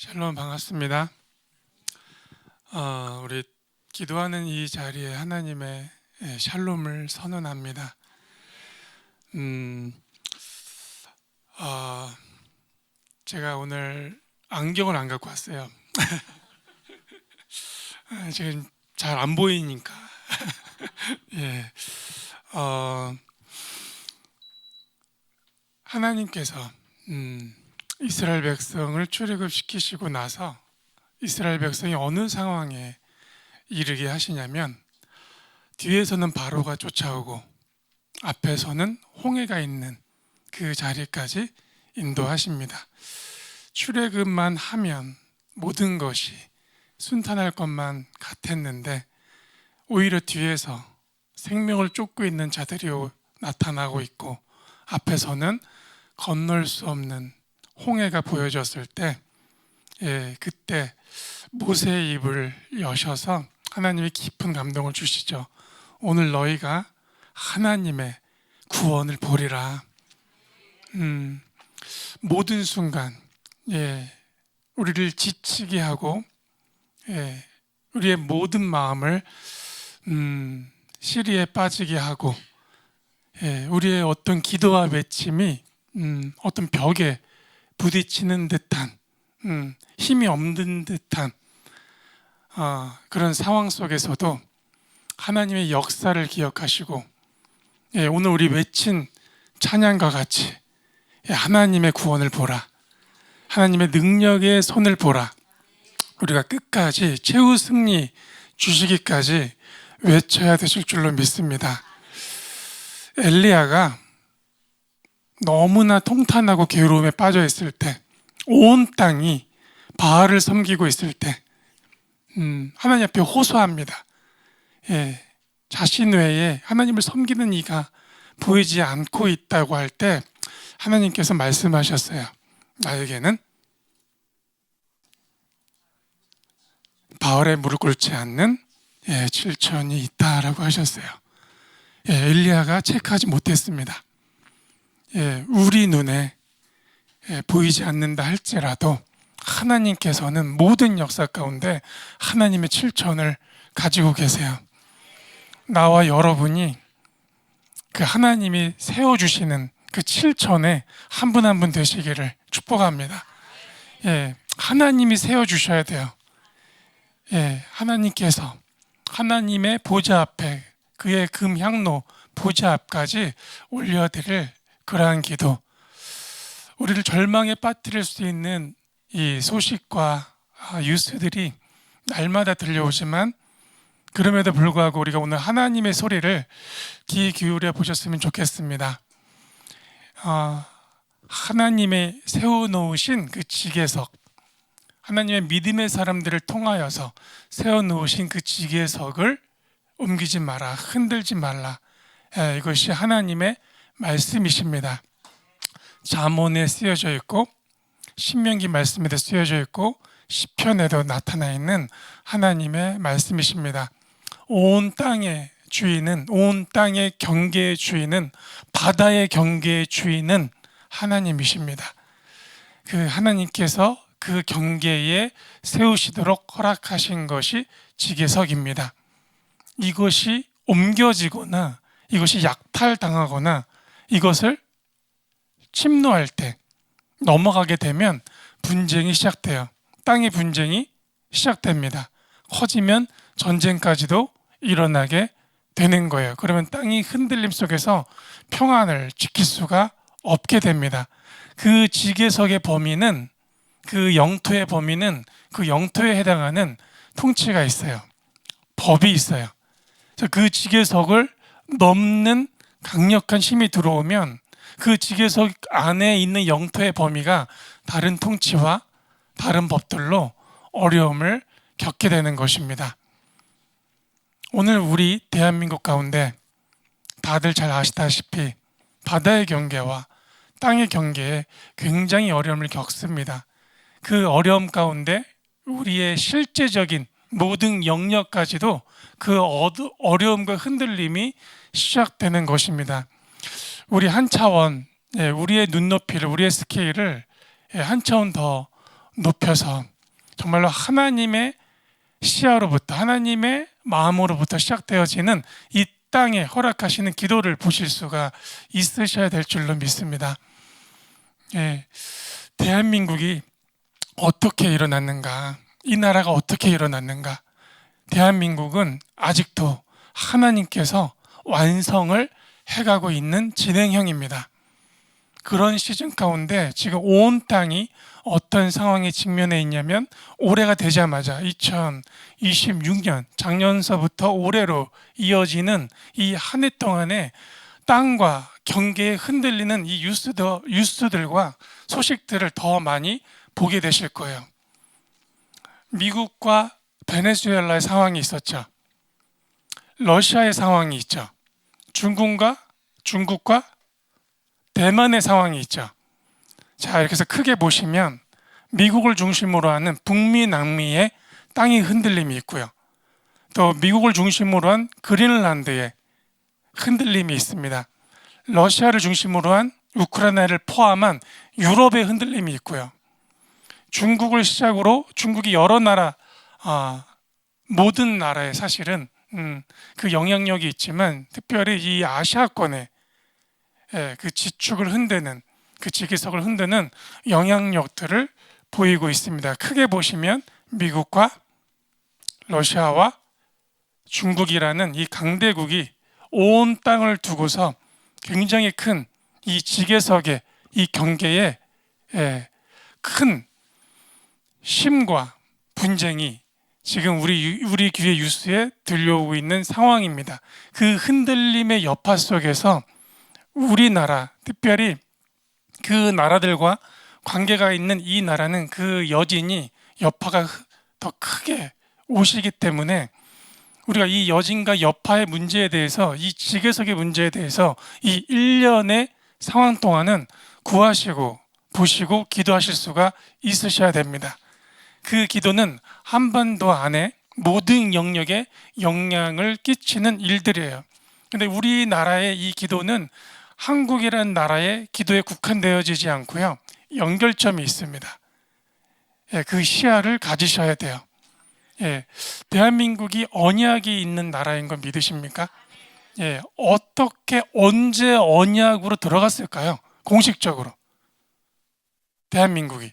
샬롬 반갑습니다. 우리 기도하는 이 자리에 하나님의 샬롬을 선언합니다. 음, 어, 제가 오늘 안경을 안 갖고 왔어요. 지금 잘 안 보이니까. 예, 하나님께서 이스라엘 백성을 출애굽시키시고 나서 이스라엘 백성이 어느 상황에 이르게 하시냐면 뒤에서는 바로가 쫓아오고 앞에서는 홍해가 있는 그 자리까지 인도하십니다. 출애굽만 하면 모든 것이 순탄할 것만 같았는데 오히려 뒤에서 생명을 쫓고 있는 자들이 나타나고 있고 앞에서는 건널 수 없는 홍해가 보여졌을 때 그때 모세의 입을 여셔서 하나님이 깊은 감동을 주시죠. 오늘 너희가 하나님의 구원을 보리라. 모든 순간 우리를 지치게 하고 우리의 모든 마음을 시리에 빠지게 하고 우리의 어떤 기도와 외침이 어떤 벽에 부딪히는 듯한 힘이 없는 듯한 그런 상황 속에서도 하나님의 역사를 기억하시고 오늘 우리 외친 찬양과 같이 하나님의 구원을 보라, 하나님의 능력의 손을 보라, 우리가 끝까지 최후 승리 주시기까지 외쳐야 되실 줄로 믿습니다. 엘리야가 너무나 통탄하고 괴로움에 빠져 있을 때, 온 땅이 바알을 섬기고 있을 때 하나님 앞에 호소합니다. 자신 외에 하나님을 섬기는 이가 보이지 않고 있다고 할 때 하나님께서 말씀하셨어요. 나에게는 바알에 무릎 꿇지 않는 7천이 있다라고 하셨어요. 엘리야가 체크하지 못했습니다. 우리 눈에 보이지 않는다 할지라도 하나님께서는 모든 역사 가운데 하나님의 7천을 가지고 계세요. 나와 여러분이 그 하나님이 세워주시는 그 7천에 한 분 한 분 되시기를 축복합니다. 하나님이 세워주셔야 돼요. 하나님께서 하나님의 보좌 앞에 그의 금향로 보좌 앞까지 올려드릴 그러한 기도, 우리를 절망에 빠뜨릴 수 있는 이 소식과 뉴스들이 날마다 들려오지만 그럼에도 불구하고 우리가 오늘 하나님의 소리를 귀 기울여 보셨으면 좋겠습니다. 하나님의 세워놓으신 그 지계석, 하나님의 믿음의 사람들을 통하여서 세워놓으신 그 지계석을 옮기지 마라, 흔들지 말라. 이것이 하나님의 말씀이십니다. 잠언에 쓰여져 있고 신명기 말씀에도 쓰여져 있고 시편에도 나타나 있는 하나님의 말씀이십니다. 온 땅의 주인은, 온 땅의 경계의 주인은, 바다의 경계의 주인은 하나님이십니다. 그 하나님께서 그 경계에 세우시도록 허락하신 것이 지계석입니다. 이것이 옮겨지거나 이것이 약탈당하거나 이것을 침노할 때 넘어가게 되면 분쟁이 시작돼요. 땅의 분쟁이 시작됩니다. 커지면 전쟁까지도 일어나게 되는 거예요. 그러면 땅이 흔들림 속에서 평안을 지킬 수가 없게 됩니다. 그 지계석의 범위는, 그 영토의 범위는 그 영토에 해당하는 통치가 있어요. 법이 있어요. 그 지계석을 넘는 강력한 힘이 들어오면 그 지계석 안에 있는 영토의 범위가 다른 통치와 다른 법들로 어려움을 겪게 되는 것입니다. 오늘 우리 대한민국 가운데 다들 잘 아시다시피 바다의 경계와 땅의 경계에 굉장히 어려움을 겪습니다. 그 어려움 가운데 우리의 실제적인 모든 영역까지도 그 어려움과 흔들림이 시작되는 것입니다. 우리 한 차원, 우리의 눈높이를, 우리의 스케일을 한 차원 더 높여서 정말로 하나님의 시야로부터, 하나님의 마음으로부터 시작되어지는 이 땅에 허락하시는 기도를 보실 수가 있으셔야 될 줄로 믿습니다. 예, 대한민국이 어떻게 일어났는가, 이 나라가 어떻게 일어났는가. 대한민국은 아직도 하나님께서 완성을 해가고 있는 진행형입니다. 그런 시즌 가운데 지금 온 땅이 어떤 상황에 직면해 있냐면, 올해가 되자마자 2026년 작년서부터 올해로 이어지는 이 한 해 동안에 땅과 경계에 흔들리는 이 뉴스들과 소식들을 더 많이 보게 되실 거예요. 미국과 베네수엘라의 상황이 있었죠. 러시아의 상황이 있죠. 중국과 대만의 상황이 있죠. 자, 이렇게 해서 크게 보시면 미국을 중심으로 하는 북미, 남미의 땅의 흔들림이 있고요. 또 미국을 중심으로 한 그린란드의 흔들림이 있습니다. 러시아를 중심으로 한 우크라이나를 포함한 유럽의 흔들림이 있고요. 중국을 시작으로 중국이 여러 나라, 모든 나라에 사실은 그 영향력이 있지만, 특별히 이 아시아권의 그 지축을 흔드는, 그 지기석을 흔드는 영향력들을 보이고 있습니다. 크게 보시면 미국과 러시아와 중국이라는 이 강대국이 온 땅을 두고서 굉장히 큰 이 지계석의 이 경계에 큰 심과 분쟁이 지금 우리 귀의 뉴스에 들려오고 있는 상황입니다. 그 흔들림의 여파 속에서 우리나라, 특별히 그 나라들과 관계가 있는 이 나라는 그 여진이, 여파가 더 크게 오시기 때문에 우리가 이 여진과 여파의 문제에 대해서, 이 지계석의 문제에 대해서 이 1년의 상황 동안은 구하시고 보시고 기도하실 수가 있으셔야 됩니다. 그 기도는 한반도 안에 모든 영역에 영향을 끼치는 일들이에요. 근데 우리나라의 이 기도는 한국이라는 나라의 기도에 국한되어지지 않고요, 연결점이 있습니다. 그 시야를 가지셔야 돼요. 대한민국이 언약이 있는 나라인 건 믿으십니까? 어떻게, 언제 언약으로 들어갔을까요? 공식적으로 대한민국이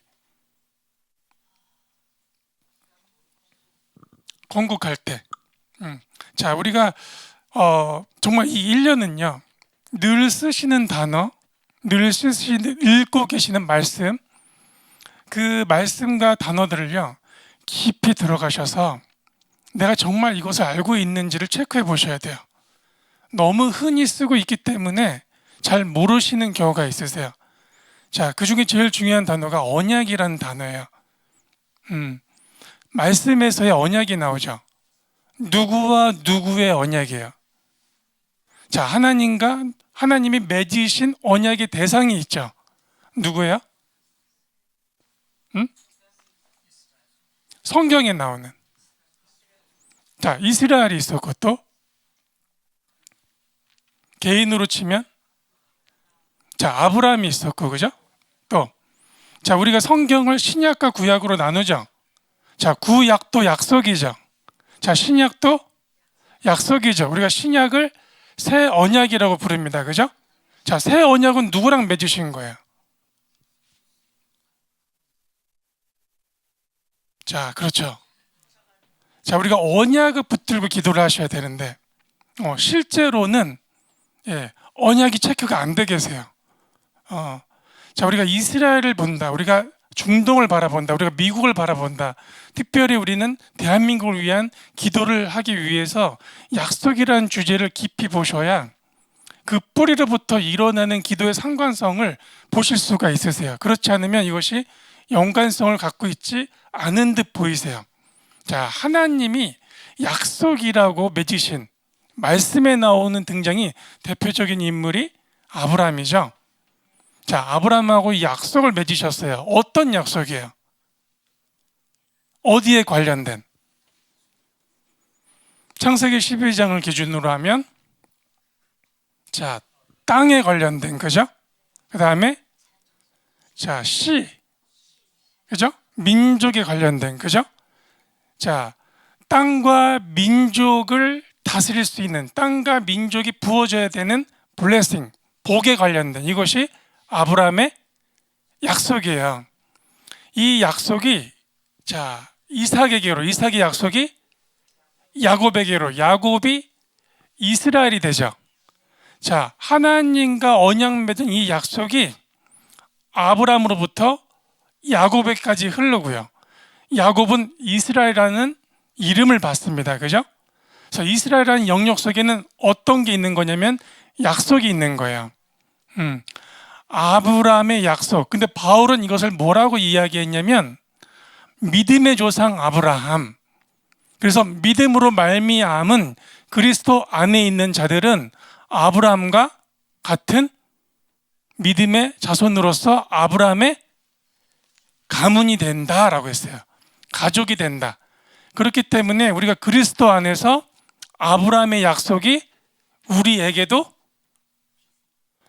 건국할 때. 자, 우리가 정말 이 1년은요, 늘 쓰시는 단어, 읽고 계시는 말씀, 그 말씀과 단어들을요 깊이 들어가셔서 내가 정말 이것을 알고 있는지를 체크해 보셔야 돼요. 너무 흔히 쓰고 있기 때문에 잘 모르시는 경우가 있으세요. 자, 그 중에 제일 중요한 단어가 언약이라는 단어예요. 말씀에서의 언약이 나오죠. 누구와 누구의 언약이에요? 자, 하나님이 맺으신 언약의 대상이 있죠. 누구예요? 성경에 나오는. 자, 이스라엘이 있었고, 또 개인으로 치면 자, 아브라함이 있었고, 그죠? 또 자, 우리가 성경을 신약과 구약으로 나누죠. 자, 구약도 약속이죠. 자, 신약도 약속이죠. 우리가 신약을 새 언약이라고 부릅니다. 그죠? 자, 새 언약은 누구랑 맺으신 거예요? 자, 그렇죠. 자, 우리가 언약을 붙들고 기도를 하셔야 되는데, 실제로는 언약이 체크가 안 돼 계세요. 자, 우리가 이스라엘을 본다, 우리가 중동을 바라본다, 우리가 미국을 바라본다, 특별히 우리는 대한민국을 위한 기도를 하기 위해서 약속이라는 주제를 깊이 보셔야 그 뿌리로부터 일어나는 기도의 상관성을 보실 수가 있으세요. 그렇지 않으면 이것이 연관성을 갖고 있지 않은 듯 보이세요. 자, 하나님이 약속이라고 맺으신, 말씀에 나오는 등장이 대표적인 인물이 아브라함이죠. 자, 아브라함하고 이 약속을 맺으셨어요. 어떤 약속이에요? 어디에 관련된? 창세기 12장을 기준으로 하면, 자, 땅에 관련된, 그죠? 그 다음에 자, 씨, 그죠? 민족에 관련된, 그죠? 자, 땅과 민족을 다스릴 수 있는, 땅과 민족이 부어져야 되는 블레싱, 복에 관련된 이것이 아브라함의 약속이에요. 이 약속이 자, 이삭에게로, 이삭의 약속이 야곱에게로, 야곱이 이스라엘이 되죠. 자, 하나님과 언약 맺은 이 약속이 아브라함으로부터 야곱에까지 흐르고요. 야곱은 이스라엘이라는 이름을 받습니다. 그죠? 그래서 이스라엘이라는 영역 속에는 어떤 게 있는 거냐면 약속이 있는 거예요. 아브라함의 약속. 근데 바울은 이것을 뭐라고 이야기했냐면 믿음의 조상 아브라함. 그래서 믿음으로 말미암은 그리스도 안에 있는 자들은 아브라함과 같은 믿음의 자손으로서 아브라함의 가문이 된다라고 했어요. 가족이 된다. 그렇기 때문에 우리가 그리스도 안에서 아브라함의 약속이 우리에게도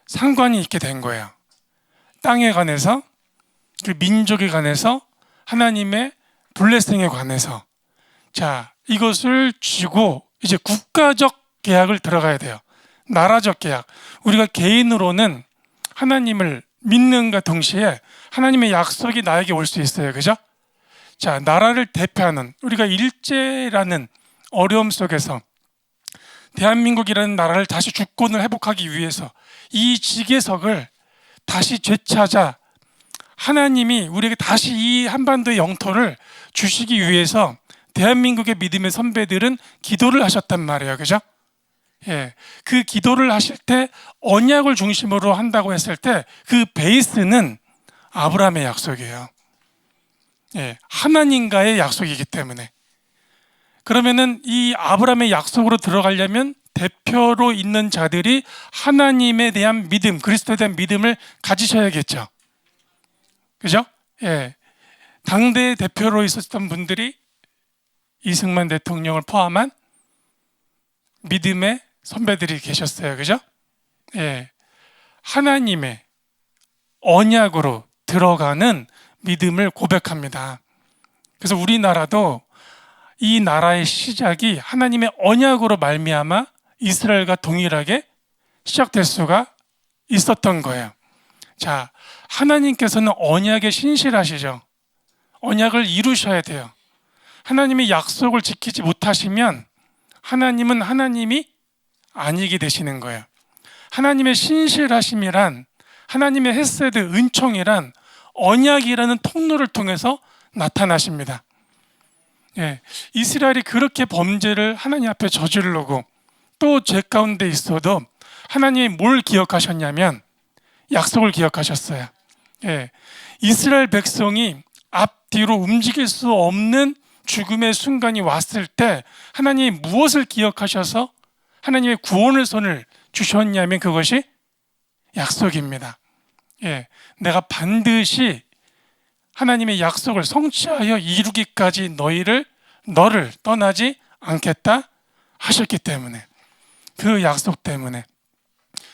상관이 있게 된 거예요. 땅에 관해서, 그 민족에 관해서, 하나님의 블레싱에 관해서. 자, 이것을 쥐고 이제 국가적 계약을 들어가야 돼요. 나라적 계약. 우리가 개인으로는 하나님을 믿는과 동시에 하나님의 약속이 나에게 올 수 있어요. 그죠? 자, 나라를 대표하는, 우리가 일제라는 어려움 속에서 대한민국이라는 나라를 다시 주권을 회복하기 위해서 이 지계석을 다시 되찾아 하나님이 우리에게 다시 이 한반도의 영토를 주시기 위해서 대한민국의 믿음의 선배들은 기도를 하셨단 말이에요. 그죠? 예, 그 기도를 하실 때 언약을 중심으로 한다고 했을 때 그 베이스는 아브라함의 약속이에요. 예, 하나님과의 약속이기 때문에. 그러면은 이 아브라함의 약속으로 들어가려면 대표로 있는 자들이 하나님에 대한 믿음, 그리스도에 대한 믿음을 가지셔야겠죠. 그죠? 예. 당대 대표로 있었던 분들이 이승만 대통령을 포함한 믿음의 선배들이 계셨어요. 그죠? 예. 하나님의 언약으로 들어가는 믿음을 고백합니다. 그래서 우리나라도 이 나라의 시작이 하나님의 언약으로 말미암아 이스라엘과 동일하게 시작될 수가 있었던 거예요. 자, 하나님께서는 언약에 신실하시죠. 언약을 이루셔야 돼요. 하나님의 약속을 지키지 못하시면 하나님은 하나님이 아니게 되시는 거예요. 하나님의 신실하심이란, 하나님의 헤세드, 은총이란 언약이라는 통로를 통해서 나타나십니다. 예, 이스라엘이 그렇게 범죄를 하나님 앞에 저지르고 또 죄 가운데 있어도 하나님이 뭘 기억하셨냐면 약속을 기억하셨어요. 예, 이스라엘 백성이 앞뒤로 움직일 수 없는 죽음의 순간이 왔을 때 하나님이 무엇을 기억하셔서 하나님의 구원의 손을 주셨냐면 그것이 약속입니다. 예, 내가 반드시 하나님의 약속을 성취하여 이루기까지 너를 떠나지 않겠다 하셨기 때문에, 그 약속 때문에,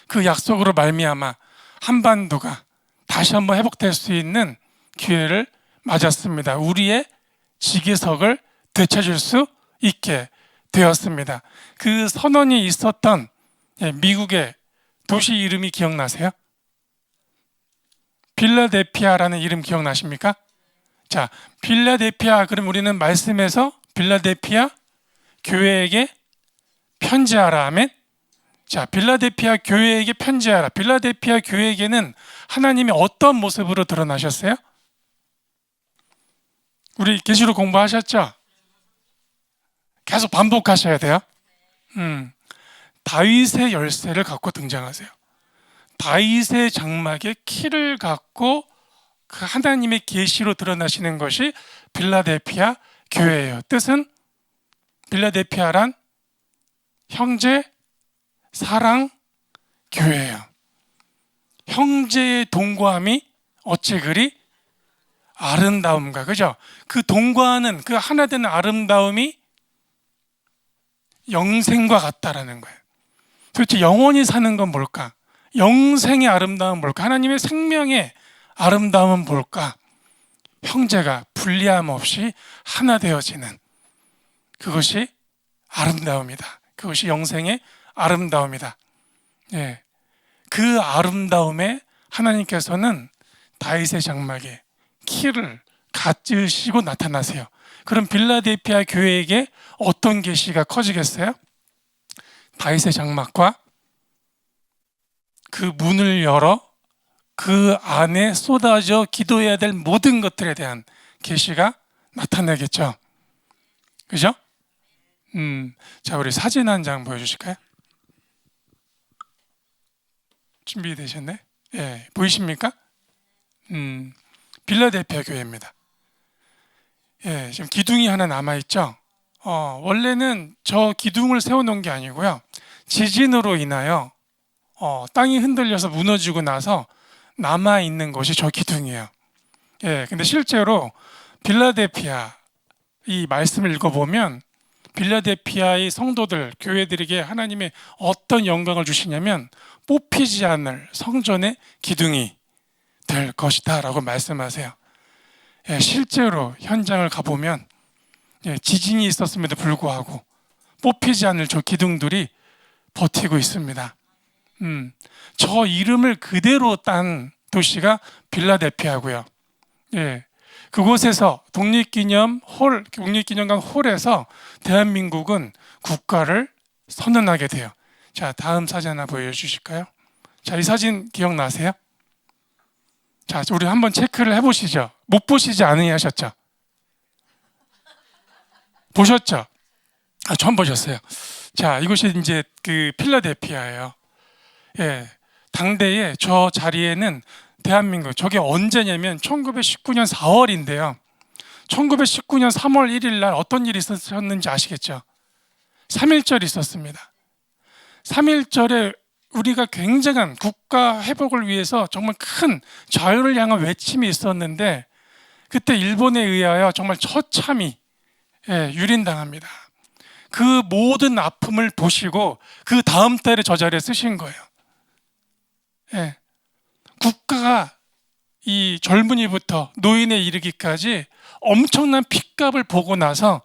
그 약속으로 말미암아 한반도가 다시 한번 회복될 수 있는 기회를 맞았습니다. 우리의 지계석을 되찾을 수 있게 되었습니다. 그 선언이 있었던 미국의 도시 이름이 기억나세요? 필라델피아라는 이름 기억나십니까? 자, 필라델피아, 그럼 우리는 말씀에서 필라델피아 교회에게 편지하라. 아멘. 자, 필라델피아 교회에게 편지하라. 필라델피아 교회에게는 하나님이 어떤 모습으로 드러나셨어요? 우리 계시록 공부하셨죠? 계속 반복하셔야 돼요. 다윗의 열쇠를 갖고 등장하세요. 다윗의 장막의 키를 갖고 그 하나님의 계시로 드러나시는 것이 필라델피아 교회예요. 뜻은 필라델피아란 형제 사랑 교회예요. 형제의 동거함이 어찌 그리 아름다움과, 그죠? 그 동거하는 그 하나 되는 아름다움이 영생과 같다라는 거예요. 도대체 영원히 사는 건 뭘까? 영생의 아름다움은 뭘까? 하나님의 생명의 아름다움은 뭘까? 형제가 분리함 없이 하나 되어지는 그것이 아름다움이다. 그것이 영생의 아름다움이다. 예, 그 아름다움에 하나님께서는 다윗의 장막에 키를 갖추시고 나타나세요. 그럼 빌라델피아 교회에게 어떤 계시가 커지겠어요? 다윗의 장막과 그 문을 열어 그 안에 쏟아져 기도해야 될 모든 것들에 대한 계시가 나타나겠죠. 그죠? 자, 우리 사진 한 장 보여주실까요? 준비되셨네? 예, 보이십니까? 빌라델피아 교회입니다. 예, 지금 기둥이 하나 남아있죠? 원래는 저 기둥을 세워놓은 게 아니고요. 지진으로 인하여 땅이 흔들려서 무너지고 나서 남아있는 것이 저 기둥이에요. 예, 근데 실제로 빌라델피아 이 말씀을 읽어보면 빌라델피아의 성도들, 교회들에게 하나님의 어떤 영광을 주시냐면 뽑히지 않을 성전의 기둥이 될 것이다 라고 말씀하세요. 예, 실제로 현장을 가보면 지진이 있었음에도 불구하고 뽑히지 않을 저 기둥들이 버티고 있습니다. 저 이름을 그대로 딴 도시가 빌라델피아고요. 예, 그곳에서 독립기념관 홀에서 대한민국은 국가를 선언하게 돼요. 자, 다음 사진 하나 보여주실까요? 자, 이 사진 기억나세요? 자, 우리 한번 체크를 해보시죠. 못 보시지 않으셨죠? 보셨죠? 아, 처음 보셨어요. 자, 이곳이 이제 그 필라델피아예요. 예, 당대에 저 자리에는 대한민국, 저게 언제냐면 1919년 4월인데요. 1919년 3월 1일 날 어떤 일이 있었는지 아시겠죠? 3.1절이 있었습니다. 3.1절에 우리가 굉장한 국가 회복을 위해서 정말 큰 자유를 향한 외침이 있었는데 그때 일본에 의하여 정말 처참히 유린당합니다. 그 모든 아픔을 보시고 그 다음 달에 저 자리에 쓰신 거예요. 예. 국가가 이 젊은이부터 노인에 이르기까지 엄청난 핏값을 보고 나서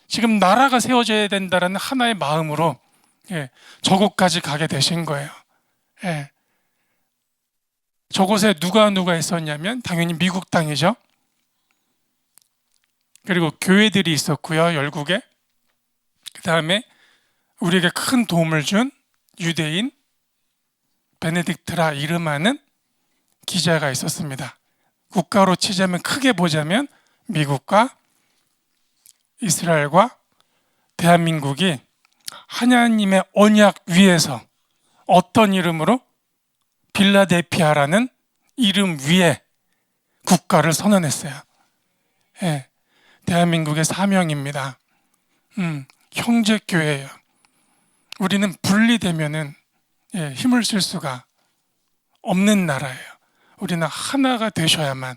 지금 나라가 세워져야 된다는 하나의 마음으로 저곳까지 가게 되신 거예요. 예. 저곳에 누가 있었냐면 당연히 미국 땅이죠. 그리고 교회들이 있었고요, 열국에. 그 다음에 우리에게 큰 도움을 준 유대인 베네딕트라 이름하는 기자가 있었습니다. 국가로 치자면 크게 보자면 미국과 이스라엘과 대한민국이 하나님의 언약 위에서 어떤 이름으로? 빌라델피아라는 이름 위에 국가를 선언했어요. 예, 대한민국의 사명입니다. 형제교회예요. 우리는 분리되면은 힘을 쓸 수가 없는 나라예요. 우리는 하나가 되셔야만.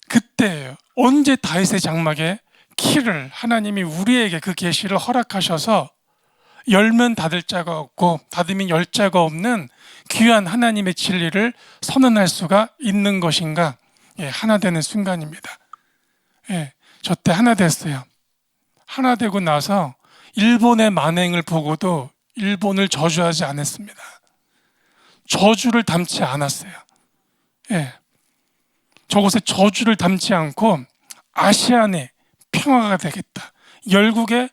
그때예요. 언제 다윗의 장막에 키를 하나님이 우리에게 그 계시를 허락하셔서 열면 닫을 자가 없고 닫으면 열 자가 없는 귀한 하나님의 진리를 선언할 수가 있는 것인가? 하나 되는 순간입니다. 저 때 하나 됐어요. 하나 되고 나서 일본의 만행을 보고도 일본을 저주하지 않았습니다. 저주를 담지 않았어요. 저곳에 저주를 담지 않고 아시안에 평화가 되겠다. 열국에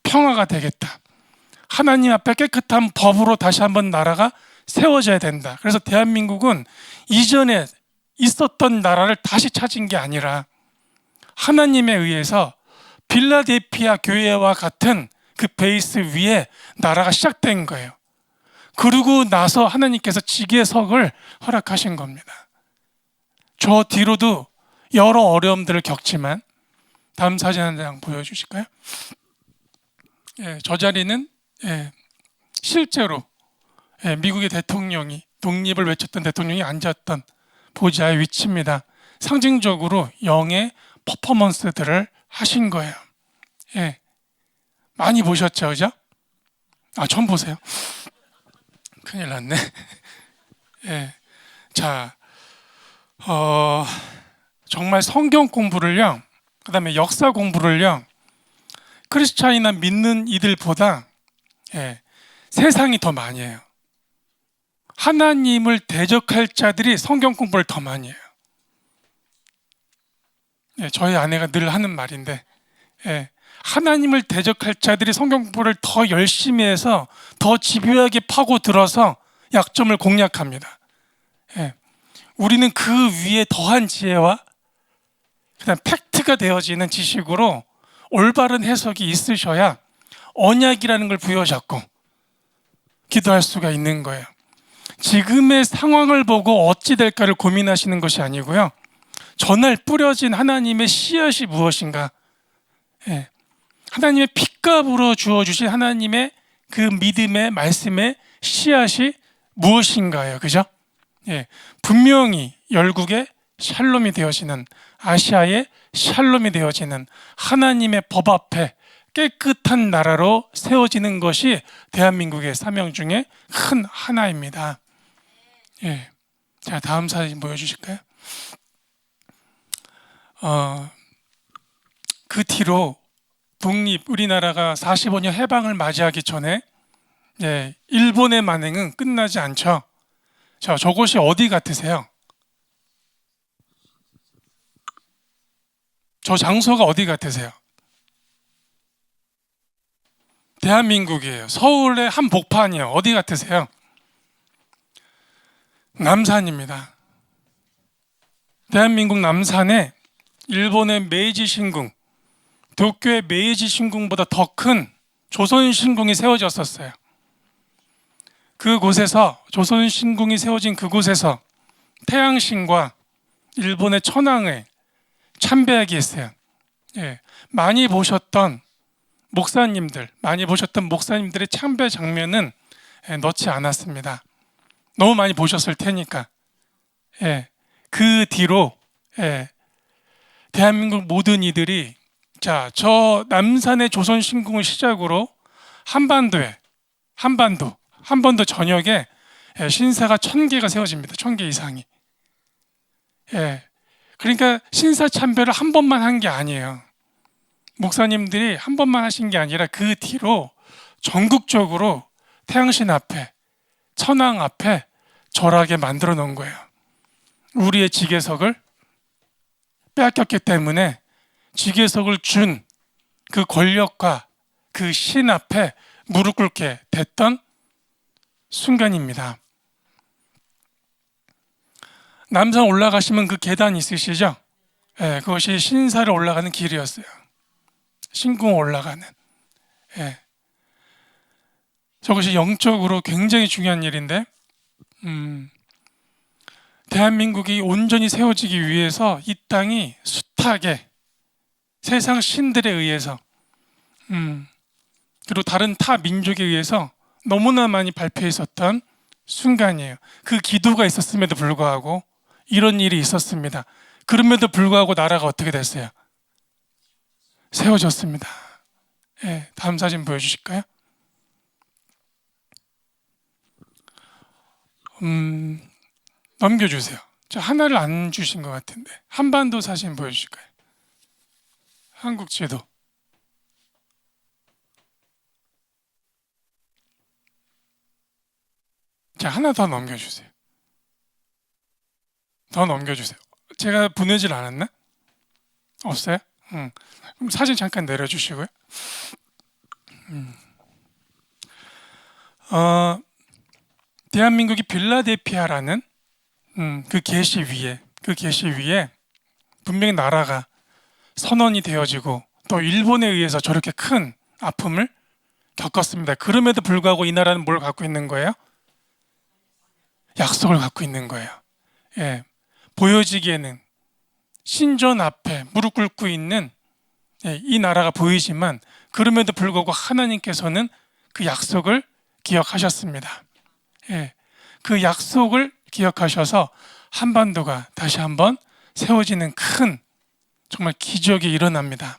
평화가 되겠다. 하나님 앞에 깨끗한 법으로 다시 한번 나라가 세워져야 된다. 그래서 대한민국은 이전에 있었던 나라를 다시 찾은 게 아니라 하나님에 의해서 빌라델피아 교회와 같은 그 베이스 위에 나라가 시작된 거예요. 그러고 나서 하나님께서 지계석을 허락하신 겁니다. 저 뒤로도 여러 어려움들을 겪지만 다음 사진 한 장 보여주실까요? 저 자리는 실제로 미국의 대통령이 독립을 외쳤던 대통령이 앉았던 보좌의 위치입니다. 상징적으로 영의 퍼포먼스들을 하신 거예요. 많이 보셨죠, 그죠? 아, 처음 보세요? 큰일 났네. 자, 어, 정말 성경 공부를요, 그다음에 역사 공부를요, 크리스찬이나 믿는 이들보다 예, 세상이 더 많이 해요. 하나님을 대적할 자들이 성경 공부를 더 많이 해요. 예, 저희 아내가 늘 하는 말인데, 예, 하나님을 대적할 자들이 성경 공부를 더 열심히 해서 더 집요하게 파고들어서 약점을 공략합니다. 예, 우리는 그 위에 더한 지혜와 그다음 팩트가 되어지는 지식으로 올바른 해석이 있으셔야 언약이라는 걸 부여잡고 기도할 수가 있는 거예요. 지금의 상황을 보고 어찌 될까를 고민하시는 것이 아니고요, 전날 뿌려진 하나님의 씨앗이 무엇인가, 예, 하나님의 핏값으로 주어주신 하나님의 그 믿음의 말씀의 씨앗이 무엇인가요? 그죠? 예, 분명히 열국의 샬롬이 되어지는, 아시아의 샬롬이 되어지는 하나님의 법 앞에 깨끗한 나라로 세워지는 것이 대한민국의 사명 중에 큰 하나입니다. 예, 자, 다음 사진 보여주실까요? 그 뒤로 우리나라가 45년 해방을 맞이하기 전에, 예, 일본의 만행은 끝나지 않죠. 자, 저곳이 어디 같으세요? 저 장소가 어디 같으세요? 대한민국이에요. 서울의 한 복판이요. 어디 같으세요? 남산입니다. 대한민국 남산에 일본의 메이지 신궁, 도쿄의 메이지 신궁보다 더 큰 조선 신궁이 세워졌었어요. 그곳에서, 조선 신궁이 세워진 그곳에서 태양신과 일본의 천황을 참배하기 했어요. 예, 많이 보셨던 목사님들의 참배 장면은 넣지 않았습니다. 너무 많이 보셨을 테니까. 예, 그 뒤로, 예, 대한민국 모든 이들이, 자, 저 남산의 조선 신궁을 시작으로 한반도 전역에 신사가 1000개가 세워집니다. 1000개 이상이. 예, 그러니까 신사 참배를 한 번만 한 게 아니에요. 목사님들이 한 번만 하신 게 아니라 그 뒤로 전국적으로 태양신 앞에, 천황 앞에 절하게 만들어 놓은 거예요. 우리의 지계석을 빼앗겼기 때문에 지계석을 준 그 권력과 그 신 앞에 무릎 꿇게 됐던 순간입니다. 남산 올라가시면 그 계단 있으시죠? 예, 그것이 신사를 올라가는 길이었어요. 신궁 올라가는. 예. 저것이 영적으로 굉장히 중요한 일인데, 대한민국이 온전히 세워지기 위해서 이 땅이 숱하게 세상 신들에 의해서, 그리고 다른 타 민족에 의해서 너무나 많이 발표해 있었던 순간이에요. 그 기도가 있었음에도 불구하고 이런 일이 있었습니다. 그럼에도 불구하고 나라가 어떻게 됐어요? 세워졌습니다. 예, 다음 사진 보여주실까요? 넘겨주세요. 저 하나를 안 주신 것 같은데, 한반도 사진 보여주실까요? 한국 지도. 자, 하나 더 넘겨주세요. 더 넘겨주세요. 제가 보내질 않았나? 없어요? 그럼 사진 잠깐 내려주시고요. 대한민국이 빌라델피아라는 그 게시 위에 분명히 나라가 선언이 되어지고 또 일본에 의해서 저렇게 큰 아픔을 겪었습니다. 그럼에도 불구하고 이 나라는 뭘 갖고 있는 거예요? 약속을 갖고 있는 거예요. 예, 보여지기에는 신전 앞에 무릎 꿇고 있는, 예, 이 나라가 보이지만 그럼에도 불구하고 하나님께서는 그 약속을 기억하셨습니다. 예, 그 약속을 기억하셔서 한반도가 다시 한번 세워지는 큰 정말 기적이 일어납니다.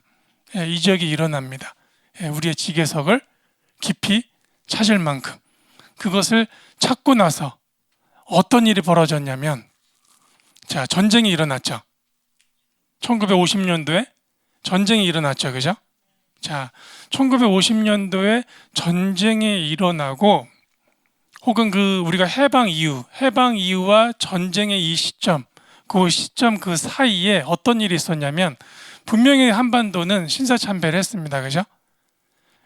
예, 이적이 일어납니다. 예, 우리의 지계석을 깊이 찾을 만큼. 그것을 찾고 나서 어떤 일이 벌어졌냐면, 자, 전쟁이 일어났죠. 1950년도에 전쟁이 일어났죠. 그죠? 자, 1950년도에 전쟁이 일어나고 혹은 우리가 해방 이후와 전쟁의 이 시점, 그 사이에 어떤 일이 있었냐면 분명히 한반도는 신사참배를 했습니다. 그죠?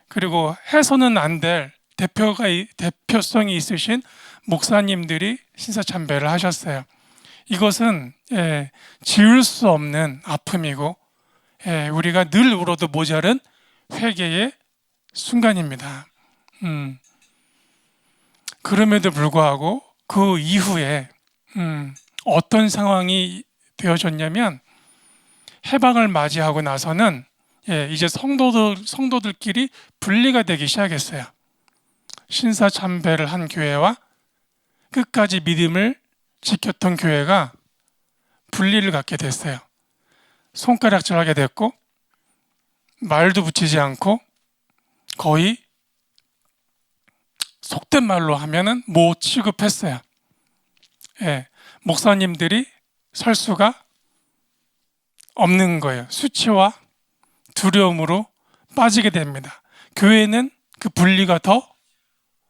그리고 해서는 안 될 대표성이 있으신 목사님들이 신사참배를 하셨어요. 이것은 지울 수 없는 아픔이고 우리가 늘 울어도 모자른 회개의 순간입니다. 그럼에도 불구하고 그 이후에 어떤 상황이 되어졌냐면 해방을 맞이하고 나서는 이제 성도들끼리 분리가 되기 시작했어요. 신사참배를 한 교회와 끝까지 믿음을 지켰던 교회가 분리를 갖게 됐어요. 손가락질하게 됐고 말도 붙이지 않고 거의 속된 말로 하면은 못 취급했어요. 목사님들이 설 수가 없는 거예요. 수치와 두려움으로 빠지게 됩니다. 교회는 그 분리가 더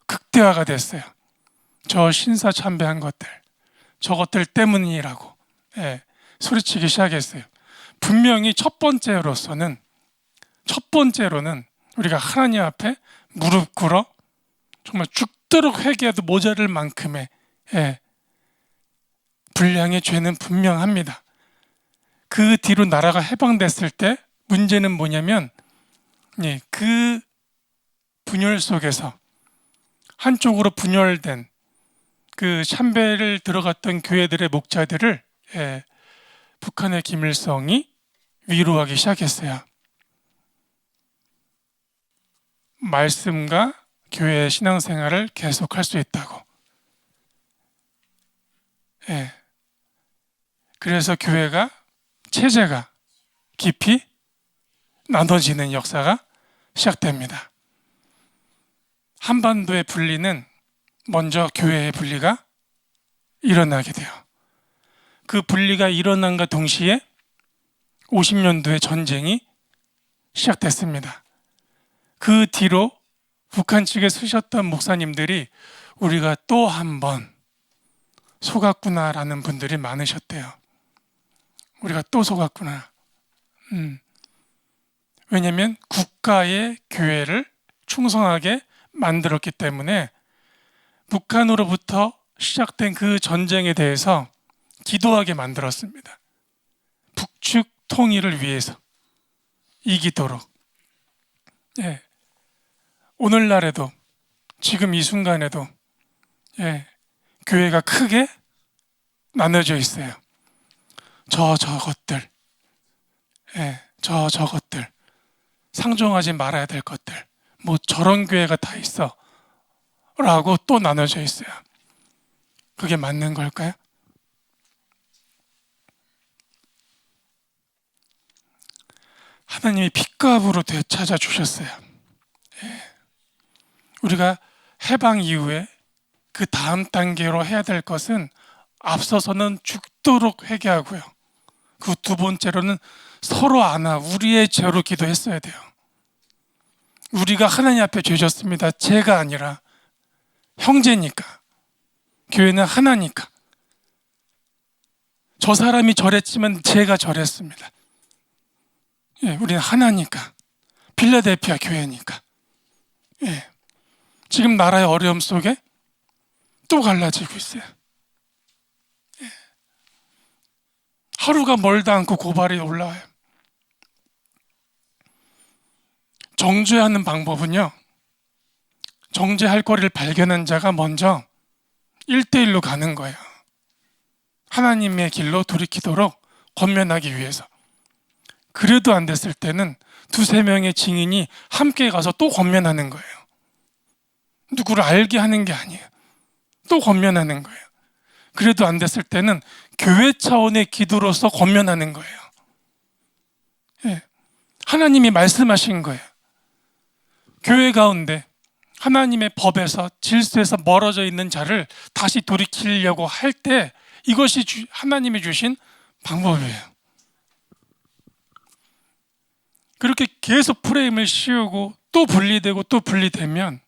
극대화가 됐어요. 저 신사참배한 것들, 저것들 때문이라고 소리치기 시작했어요. 분명히 첫 번째로는 우리가 하나님 앞에 무릎 꿇어 정말 죽도록 회개해도 모자랄 만큼의 분량의 죄는 분명합니다. 그 뒤로 나라가 해방됐을 때 문제는 뭐냐면 그 분열 속에서 한쪽으로 분열된 그 참배를 들어갔던 교회들의 목자들을 북한의 김일성이 위로하기 시작했어요. 말씀과 교회의 신앙생활을 계속할 수 있다고. 그래서 교회가 체제가 깊이 나눠지는 역사가 시작됩니다. 한반도의 분리는 먼저 교회의 분리가 일어나게 돼요. 그 분리가 일어난과 동시에 50년도에 전쟁이 시작됐습니다. 그 뒤로 북한 측에 쓰셨던 목사님들이 우리가 또 한 번 속았구나라는 분들이 많으셨대요. 우리가 또 속았구나. 왜냐하면 국가의 교회를 충성하게 만들었기 때문에 북한으로부터 시작된 그 전쟁에 대해서 기도하게 만들었습니다. 북측 통일을 위해서 이기도록. 오늘날에도 지금 이 순간에도 교회가 크게 나눠져 있어요. 저것들 상종하지 말아야 될 것들 뭐 저런 교회가 다 있어 라고 또 나눠져 있어요. 그게 맞는 걸까요? 하나님이 핏값으로 되찾아 주셨어요. 우리가 해방 이후에 그 다음 단계로 해야 될 것은 앞서서는 죽도록 회개하고요. 그 두 번째로는 서로 안아 우리의 죄로 기도했어야 돼요. 우리가 하나님 앞에 죄졌습니다. 죄가 아니라 형제니까. 교회는 하나니까. 저 사람이 저랬지만 제가 저랬습니다. 우리는 하나니까. 필라델피아 교회니까. 지금 나라의 어려움 속에 또 갈라지고 있어요. 하루가 멀다 않고 고발이 올라와요. 정죄하는 방법은요, 정죄할 거리를 발견한 자가 먼저 1대1로 가는 거예요. 하나님의 길로 돌이키도록 권면하기 위해서. 그래도 안 됐을 때는 2-3명의 증인이 함께 가서 또 권면하는 거예요. 누구를 알게 하는 게 아니에요. 또 권면하는 거예요. 그래도 안 됐을 때는 교회 차원의 기도로서 권면하는 거예요. 하나님이 말씀하신 거예요. 교회 가운데 하나님의 법에서 질서에서 멀어져 있는 자를 다시 돌이키려고 할 때 이것이 하나님이 주신 방법이에요. 그렇게 계속 프레임을 씌우고 또 분리되고 또 분리되면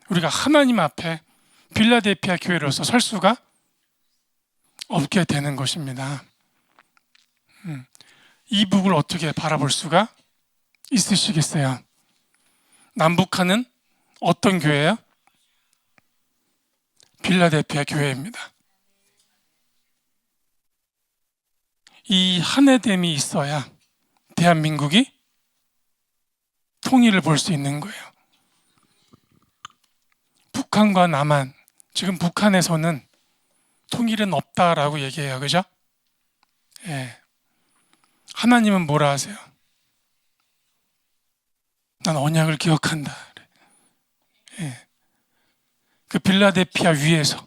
우리가 하나님 앞에 빌라델피아 교회로서 설 수가 없게 되는 것입니다. 이북을 어떻게 바라볼 수가 있으시겠어요? 남북한은 어떤 교회예요? 빌라델피아 교회입니다. 이 하나됨이 있어야 대한민국이 통일을 볼 수 있는 거예요. 북한과 남한, 지금 북한에서는 통일은 없다라고 얘기해요. 그죠? 예. 하나님은 뭐라 하세요? 난 언약을 기억한다. 예. 그 빌라델피아 위에서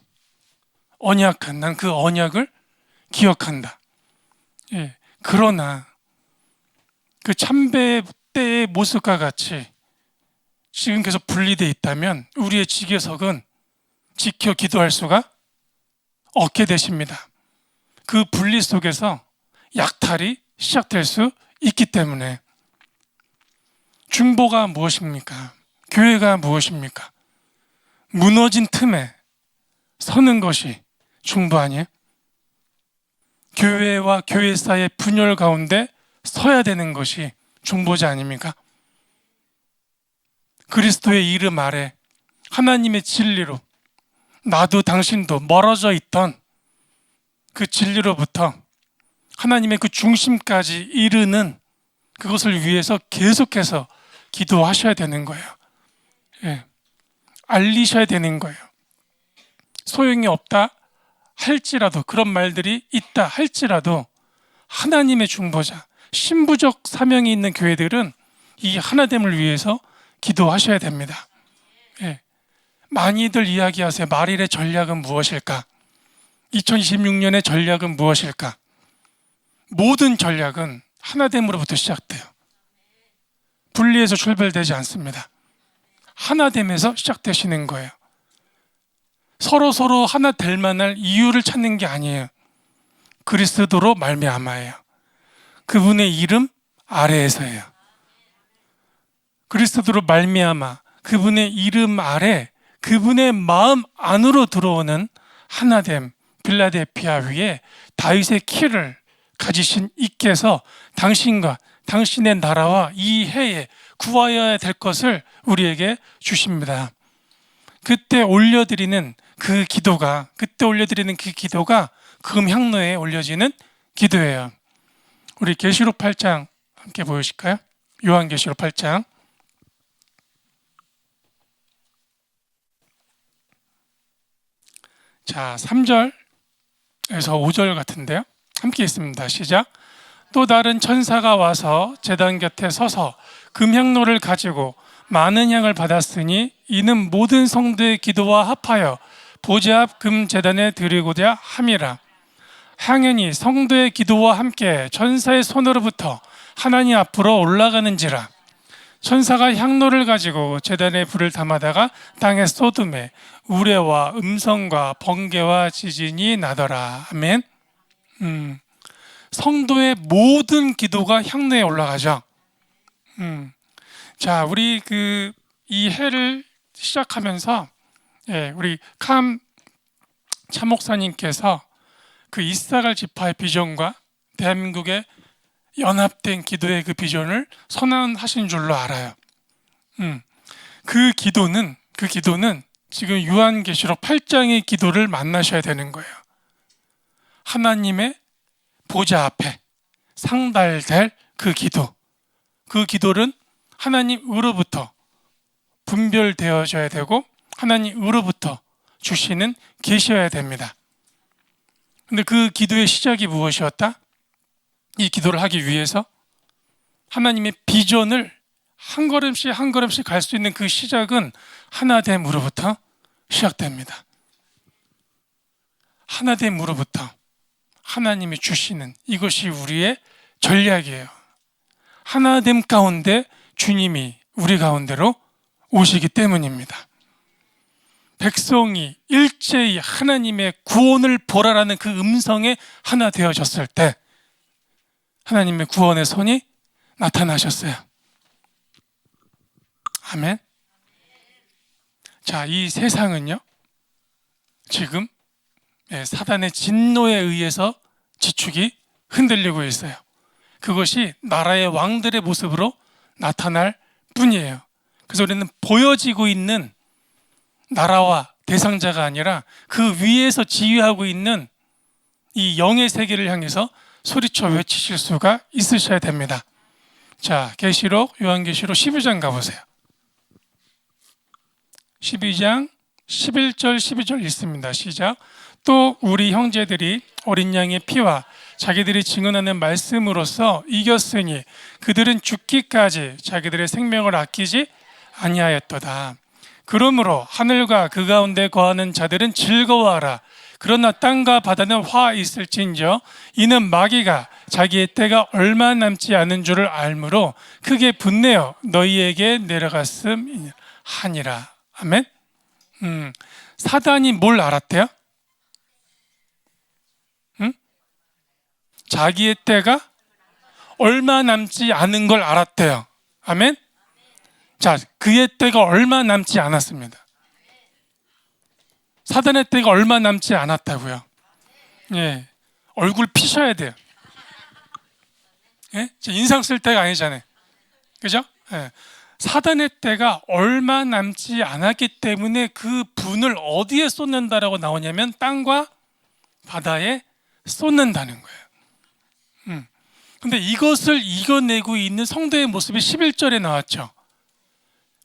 언약한, 난 그 언약을 기억한다. 예. 그러나 그 참배 때의 모습과 같이 지금 계속 분리되어 있다면 우리의 지계석은 지켜 기도할 수가 없게 되십니다. 그 분리 속에서 약탈이 시작될 수 있기 때문에 중보가 무엇입니까? 교회가 무엇입니까? 무너진 틈에 서는 것이 중보 아니에요? 교회와 교회 사이의 분열 가운데 서야 되는 것이 중보자 아닙니까? 그리스도의 이름 아래 하나님의 진리로 나도 당신도 멀어져 있던 그 진리로부터 하나님의 그 중심까지 이르는 그것을 위해서 계속해서 기도하셔야 되는 거예요. 예. 알리셔야 되는 거예요. 소용이 없다 할지라도, 그런 말들이 있다 할지라도 하나님의 중보자, 신부적 사명이 있는 교회들은 이 하나됨을 위해서 기도하셔야 됩니다. 예. 많이들 이야기하세요. 말일의 전략은 무엇일까? 2026년의 전략은 무엇일까? 모든 전략은 하나됨으로부터 시작돼요. 분리해서 출발되지 않습니다. 하나됨에서 시작되시는 거예요. 서로 하나 될 만한 이유를 찾는 게 아니에요. 그리스도로 말미암아예요. 그분의 이름 아래에서예요. 그리스도로 말미암아 그분의 이름 아래 그분의 마음 안으로 들어오는 하나됨 빌라델피아 위에 다윗의 키를 가지신 이께서 당신과 당신의 나라와 이 해에 구하여야 될 것을 우리에게 주십니다. 그때 올려드리는 그 기도가 금향로에 올려지는 기도예요. 우리 계시록 8장 함께 보여주실까요? 요한계시록 8장. 자, 3절에서 5절 같은데요. 함께 있습니다. 시작. 또 다른 천사가 와서 제단 곁에 서서 금향로를 가지고 많은 향을 받았으니 이는 모든 성도의 기도와 합하여 보좌 앞 금제단에 드리고자 함이라. 향연이 성도의 기도와 함께 천사의 손으로부터 하나님 앞으로 올라가는지라. 천사가 향로를 가지고 제단에 불을 담아다가 땅에 쏟음에 우레와 음성과 번개와 지진이 나더라. 아멘. 성도의 모든 기도가 향로에 올라가죠. 자, 우리 이 해를 시작하면서 우리 캄 차목사님께서 그 이스라엘 지파의 비전과 대한민국의 연합된 기도의 그 비전을 선언하신 줄로 알아요. 그 기도는 지금 요한계시록 8장의 기도를 만나셔야 되는 거예요. 하나님의 보좌 앞에 상달될 그 기도는 하나님으로부터 분별되어져야 되고 하나님으로부터 주시는 계시여야 됩니다. 근데 그 기도의 시작이 무엇이었다? 이 기도를 하기 위해서 하나님의 비전을 한 걸음씩 갈 수 있는 그 시작은 하나됨으로부터 시작됩니다. 하나됨으로부터 하나님이 주시는 이것이 우리의 전략이에요. 하나됨 가운데 주님이 우리 가운데로 오시기 때문입니다. 백성이 일제히 하나님의 구원을 보라라는 그 음성에 하나 되어졌을 때 하나님의 구원의 손이 나타나셨어요. 아멘. 자, 이 세상은요, 지금 사단의 진노에 의해서 지축이 흔들리고 있어요. 그것이 나라의 왕들의 모습으로 나타날 뿐이에요. 그래서 우리는 보여지고 있는 나라와 대상자가 아니라 그 위에서 지휘하고 있는 이 영의 세계를 향해서 소리쳐 외치실 수가 있으셔야 됩니다. 자, 계시록, 요한계시록 12장 가보세요. 12장 11절 12절 있습니다. 시작. 또 우리 형제들이 어린 양의 피와 자기들이 증언하는 말씀으로써 이겼으니 그들은 죽기까지 자기들의 생명을 아끼지 아니하였도다. 그러므로 하늘과 그 가운데 거하는 자들은 즐거워하라. 그러나 땅과 바다는 화 있을진저 이는 마귀가 자기의 때가 얼마 남지 않은 줄을 알므로 크게 분내어 너희에게 내려갔음 하니라. 아멘. 사단이 뭘 알았대요? 자기의 때가 얼마 남지 않은 걸 알았대요. 아멘. 자, 그의 때가 얼마 남지 않았습니다. 사단의 때가 얼마 남지 않았다고요. 예, 얼굴 피셔야 돼요. 예? 인상 쓸 때가 아니잖아요. 그죠? 예. 사단의 때가 얼마 남지 않았기 때문에 그 분을 어디에 쏟는다라고 나오냐면 땅과 바다에 쏟는다는 거예요. 근데 이것을 이겨내고 있는 성도의 모습이 11절에 나왔죠.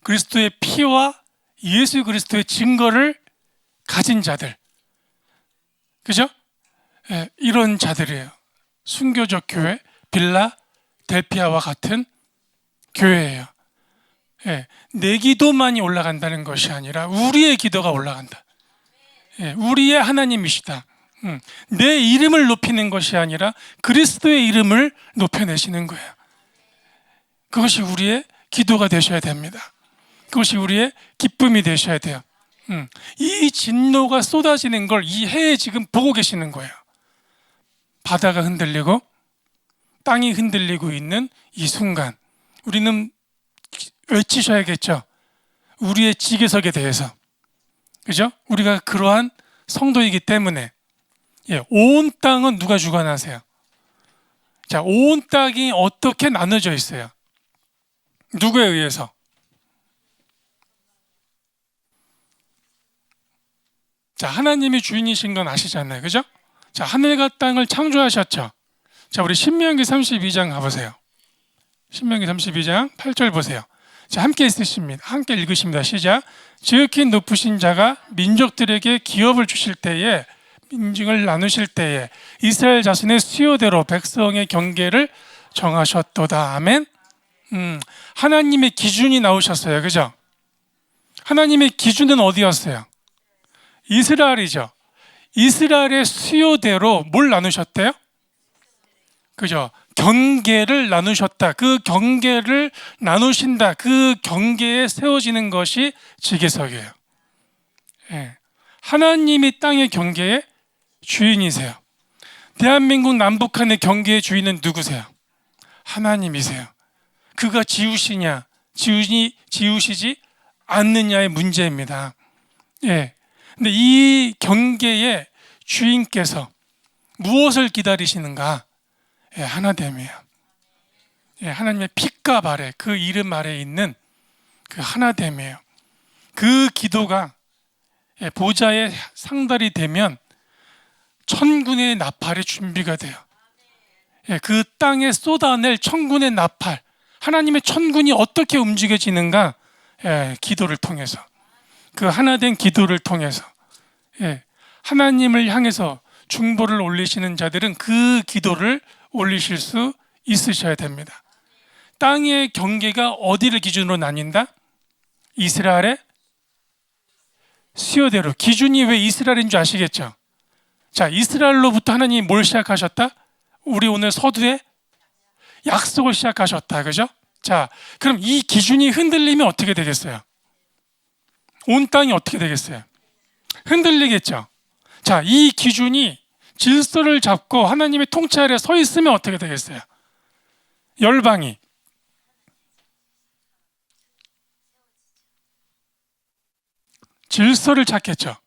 그리스도의 피와 예수 그리스도의 증거를 가진 자들, 그죠? 예, 이런 자들이에요. 순교적 교회, 빌라델피아와 같은 교회예요. 예, 내 기도만이 올라간다는 것이 아니라 우리의 기도가 올라간다. 예, 우리의 하나님이시다. 내 이름을 높이는 것이 아니라 그리스도의 이름을 높여내시는 거예요. 그것이 우리의 기도가 되셔야 됩니다. 그것이 우리의 기쁨이 되셔야 돼요. 이 진노가 쏟아지는 걸 이 해에 지금 보고 계시는 거예요. 바다가 흔들리고 땅이 흔들리고 있는 이 순간 우리는 외치셔야겠죠. 우리의 지계석에 대해서. 그죠? 우리가 그러한 성도이기 때문에 온 땅은 누가 주관하세요? 자, 온 땅이 어떻게 나눠져 있어요? 누구에 의해서? 자, 하나님이 주인이신 건 아시잖아요. 그죠? 자, 하늘과 땅을 창조하셨죠. 자, 우리 신명기 32장 가보세요. 신명기 32장 8절 보세요. 자, 함께 읽으십니다. 시작. 지극히 높으신 자가 민족들에게 기업을 주실 때에 민중을 나누실 때에 이스라엘 자손의 수요대로 백성의 경계를 정하셨도다. 아멘. 하나님의 기준이 나오셨어요. 그죠? 하나님의 기준은 어디였어요? 이스라엘이죠. 이스라엘의 수요대로 뭘 나누셨대요? 그죠? 경계를 나누셨다. 그 경계를 나누신다. 그 경계에 세워지는 것이 지계석이에요. 예. 하나님이 땅의 경계의 주인이세요. 대한민국 남북한의 경계의 주인은 누구세요? 하나님이세요. 그가 지우시냐, 지우시지 않느냐의 문제입니다. 예. 근데 이 경계의 주인께서 무엇을 기다리시는가? 예, 하나됨이에요. 예, 하나님의 핏값 아래, 그 이름 아래 있는 그 하나됨이에요. 그 기도가 보좌에 상달이 되면 천군의 나팔이 준비가 돼요. 예, 그 땅에 쏟아낼 천군의 나팔, 하나님의 천군이 어떻게 움직여지는가? 예, 기도를 통해서, 그 하나된 기도를 통해서, 예, 하나님을 향해서 중보를 올리시는 자들은 그 기도를 올리실 수 있으셔야 됩니다. 땅의 경계가 어디를 기준으로 나뉜다? 이스라엘의 수요대로. 기준이 왜 이스라엘인 줄 아시겠죠? 자, 이스라엘로부터 하나님이 뭘 시작하셨다? 우리 오늘 서두에 약속을 시작하셨다. 그죠? 자, 그럼 이 기준이 흔들리면 어떻게 되겠어요? 온 땅이 어떻게 되겠어요? 흔들리겠죠. 자, 이 기준이 질서를 잡고 하나님의 통치 아래 서 있으면 어떻게 되겠어요? 열방이 질서를 찾겠죠.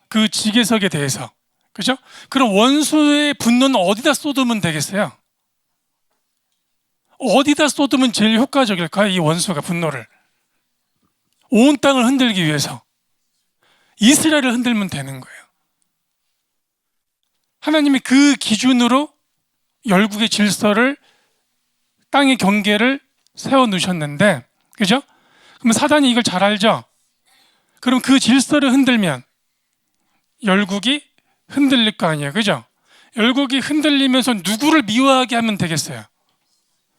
그 지계석에 대해서. 그죠? 그럼 원수의 분노는 어디다 쏟으면 되겠어요? 어디다 쏟으면 제일 효과적일까요? 이 원수가 분노를. 온 땅을 흔들기 위해서. 이스라엘을 흔들면 되는 거예요. 하나님이 그 기준으로 열국의 질서를, 땅의 경계를 세워 놓으셨는데, 그죠? 그럼 사단이 이걸 잘 알죠? 그럼 그 질서를 흔들면 열국이 흔들릴 거 아니에요. 그죠? 열국이 흔들리면서 누구를 미워하게 하면 되겠어요?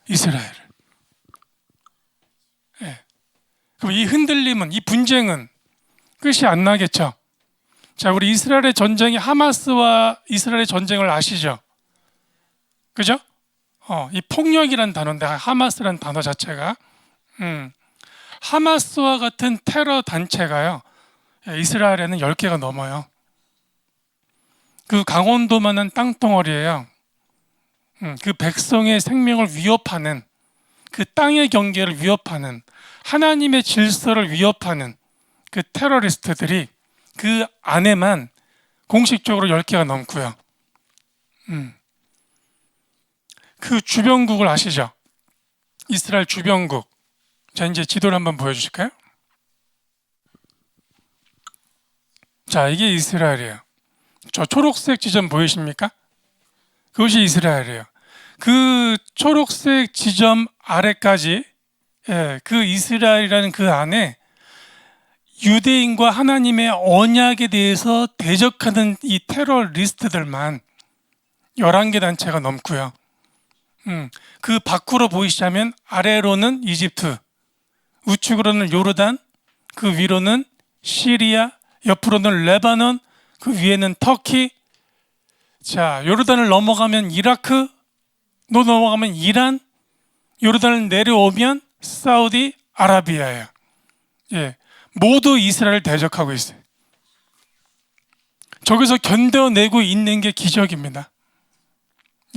이스라엘을. 예. 그럼 이 흔들림은, 이 분쟁은 끝이 안 나겠죠? 자, 우리 이스라엘의 전쟁이 하마스와 이스라엘의 전쟁을 아시죠? 그죠? 이 폭력이란 단어인데, 하마스란 단어 자체가. 하마스와 같은 테러 단체가요, 이스라엘에는 10개가 넘어요. 그 강원도만한 땅덩어리예요. 그 백성의 생명을 위협하는, 그 땅의 경계를 위협하는, 하나님의 질서를 위협하는 그 테러리스트들이 그 안에만 공식적으로 10개가 넘고요. 그 주변국을 아시죠? 이스라엘 주변국. 자, 이제 지도를 한번 보여주실까요? 자, 이게 이스라엘이에요. 저 초록색 지점 보이십니까? 그것이 이스라엘이에요. 그 초록색 지점 아래까지, 그 이스라엘이라는 그 안에 유대인과 하나님의 언약에 대해서 대적하는 이 테러리스트들만 11개 단체가 넘고요. 그 밖으로 보이시자면 아래로는 이집트, 우측으로는 요르단, 그 위로는 시리아, 옆으로는 레바논, 그 위에는 터키. 자, 요르단을 넘어가면 이라크, 넘어가면 이란, 요르단을 내려오면 사우디 아라비아예요. 예, 모두 이스라엘을 대적하고 있어요. 저기서 견뎌내고 있는 게 기적입니다.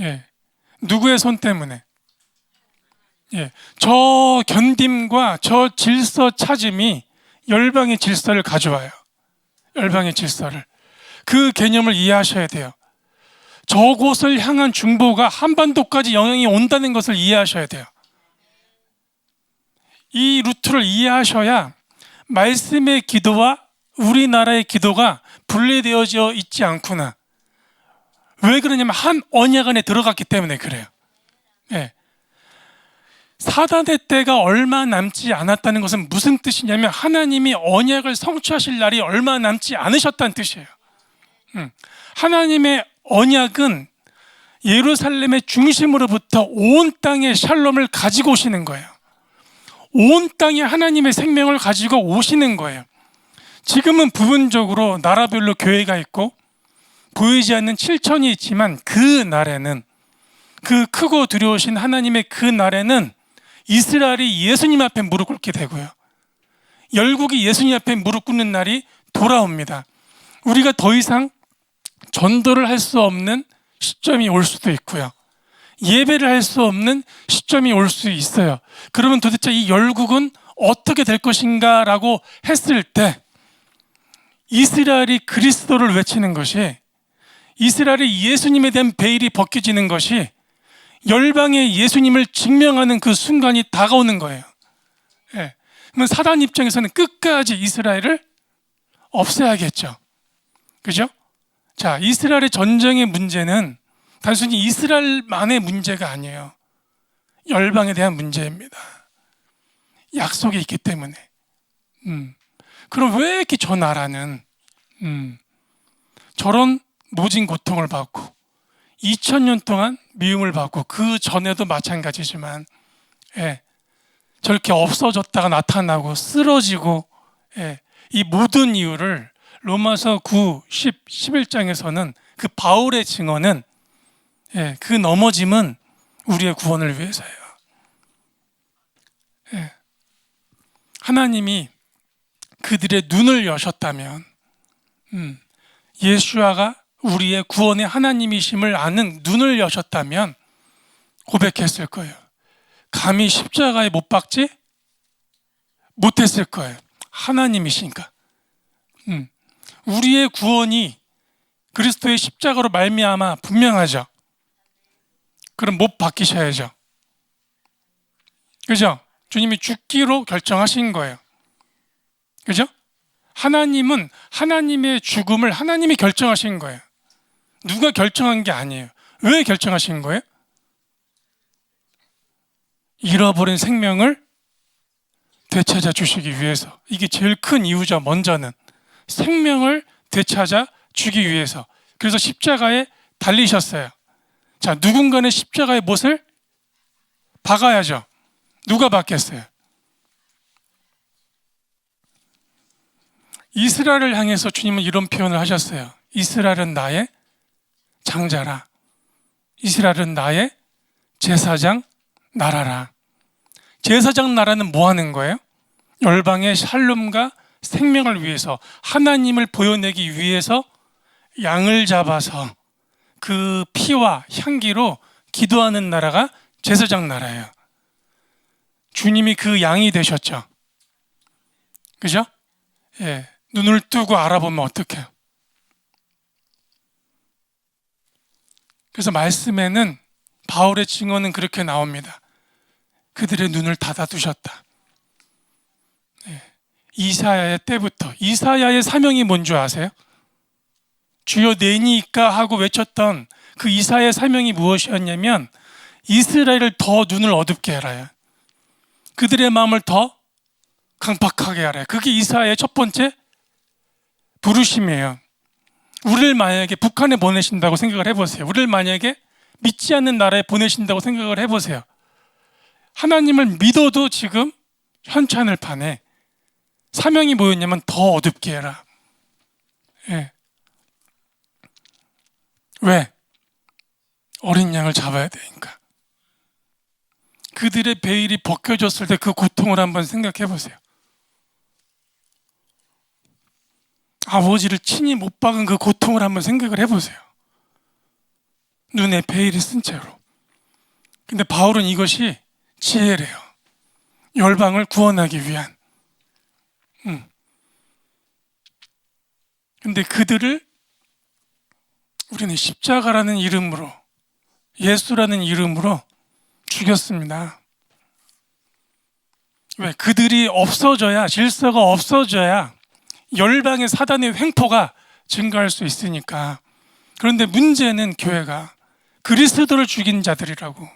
예, 누구의 손 때문에? 예, 저 견딤과 저 질서 찾음이 열방의 질서를 가져와요. 열방의 질서를. 그 개념을 이해하셔야 돼요. 저곳을 향한 중보가 한반도까지 영향이 온다는 것을 이해하셔야 돼요. 이 루트를 이해하셔야 말씀의 기도와 우리나라의 기도가 분리되어져 있지 않구나. 왜 그러냐면 한 언약 안에 들어갔기 때문에 그래요. 네. 사단의 때가 얼마 남지 않았다는 것은 무슨 뜻이냐면 하나님이 언약을 성취하실 날이 얼마 남지 않으셨다는 뜻이에요. 하나님의 언약은 예루살렘의 중심으로부터 온 땅의 샬롬을 가지고 오시는 거예요. 온 땅에 하나님의 생명을 가지고 오시는 거예요. 지금은 부분적으로 나라별로 교회가 있고 보이지 않는 7천이 있지만 그 날에는, 그 크고 두려우신 하나님의 그 날에는 이스라엘이 예수님 앞에 무릎 꿇게 되고요. 열국이 예수님 앞에 무릎 꿇는 날이 돌아옵니다. 우리가 더 이상 전도를 할 수 없는 시점이 올 수도 있고요. 예배를 할 수 없는 시점이 올 수 있어요. 그러면 도대체 이 열국은 어떻게 될 것인가 라고 했을 때 이스라엘이 그리스도를 외치는 것이, 이스라엘이 예수님에 대한 베일이 벗겨지는 것이 열방의 예수님을 증명하는 그 순간이 다가오는 거예요. 예. 그러면 사단 입장에서는 끝까지 이스라엘을 없애야겠죠. 그죠? 자, 이스라엘의 전쟁의 문제는 단순히 이스라엘만의 문제가 아니에요. 열방에 대한 문제입니다. 약속이 있기 때문에. 그럼 왜 이렇게 저 나라는 저런 모진 고통을 받고 2000년 동안 미움을 받고 그 전에도 마찬가지지만, 예, 저렇게 없어졌다가 나타나고 쓰러지고, 예, 이 모든 이유를 로마서 9, 10, 11장에서는 그 바울의 증언은, 예, 그 넘어짐은 우리의 구원을 위해서예요. 예, 하나님이 그들의 눈을 여셨다면, 예수아가 우리의 구원의 하나님이심을 아는 눈을 여셨다면 고백했을 거예요. 감히 십자가에 못 박지 못했을 거예요. 하나님이시니까. 우리의 구원이 그리스도의 십자가로 말미암아 분명하죠. 그럼 못 박히셔야죠. 그죠? 주님이 죽기로 결정하신 거예요. 그죠? 하나님은 하나님의 죽음을 하나님이 결정하신 거예요. 누가 결정한 게 아니에요. 왜 결정하신 거예요? 잃어버린 생명을 되찾아 주시기 위해서. 이게 제일 큰 이유죠. 먼저는 생명을 되찾아 주기 위해서. 그래서 십자가에 달리셨어요. 자, 누군가는 십자가의 못을 박아야죠. 누가 박겠어요? 이스라엘을 향해서 주님은 이런 표현을 하셨어요. 이스라엘은 나의 장자라. 이스라엘은 나의 제사장 나라라. 제사장 나라는 뭐 하는 거예요? 열방의 샬롬과 생명을 위해서, 하나님을 보여내기 위해서 양을 잡아서 그 피와 향기로 기도하는 나라가 제사장 나라예요. 주님이 그 양이 되셨죠. 그죠? 예, 눈을 뜨고 알아보면 어떡해요? 그래서 말씀에는 바울의 증언은 그렇게 나옵니다. 그들의 눈을 닫아두셨다. 예, 이사야의 때부터. 이사야의 사명이 뭔 줄 아세요? 주여 내니까 하고 외쳤던 그 이사야의 사명이 무엇이었냐면 이스라엘을 더 눈을 어둡게 하라요. 그들의 마음을 더 강팍하게 하라요. 그게 이사야의 첫 번째 부르심이에요. 우리를 만약에 북한에 보내신다고 생각을 해보세요. 우리를 만약에 믿지 않는 나라에 보내신다고 생각을 해보세요. 하나님을 믿어도 지금 현찬을 파네. 사명이 뭐였냐면 더 어둡게 해라. 예. 왜? 어린 양을 잡아야 되니까. 그들의 베일이 벗겨졌을 때 그 고통을 한번 생각해 보세요. 아버지를 친히 못 박은 그 고통을 한번 생각을 해보세요. 눈에 베일이 쓴 채로. 근데 바울은 이것이 지혜래요. 열방을 구원하기 위한. 근데 그들을 우리는 십자가라는 이름으로, 예수라는 이름으로 죽였습니다. 왜? 그들이 없어져야, 질서가 없어져야 열방의 사단의 횡포가 증가할 수 있으니까. 그런데 문제는 교회가 그리스도를 죽인 자들이라고.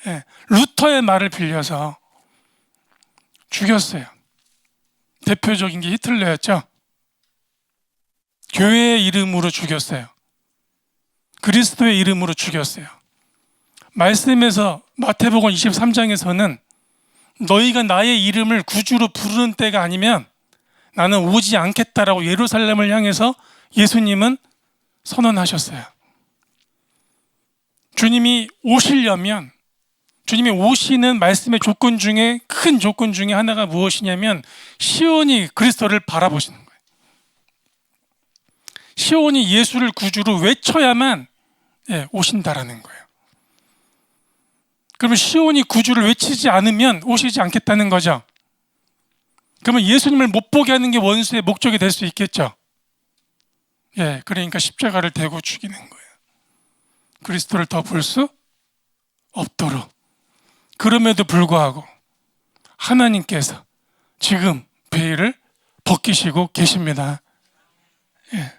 예, 루터의 말을 빌려서 죽였어요. 대표적인 게 히틀러였죠. 교회의 이름으로 죽였어요. 그리스도의 이름으로 죽였어요. 말씀에서 마태복음 23장에서는 너희가 나의 이름을 구주로 부르는 때가 아니면 나는 오지 않겠다라고 예루살렘을 향해서 예수님은 선언하셨어요. 주님이 오시려면, 주님이 오시는 말씀의 조건 중에 큰 조건 중에 하나가 무엇이냐면 시온이 그리스도를 바라보시는 거예요. 시온이 예수를 구주로 외쳐야만 오신다라는 거예요. 그러면 시온이 구주를 외치지 않으면 오시지 않겠다는 거죠. 그러면 예수님을 못 보게 하는 게 원수의 목적이 될 수 있겠죠. 예, 그러니까 십자가를 대고 죽이는 거예요. 그리스도를 더 볼 수 없도록. 그럼에도 불구하고 하나님께서 지금 베일을 벗기시고 계십니다. 예.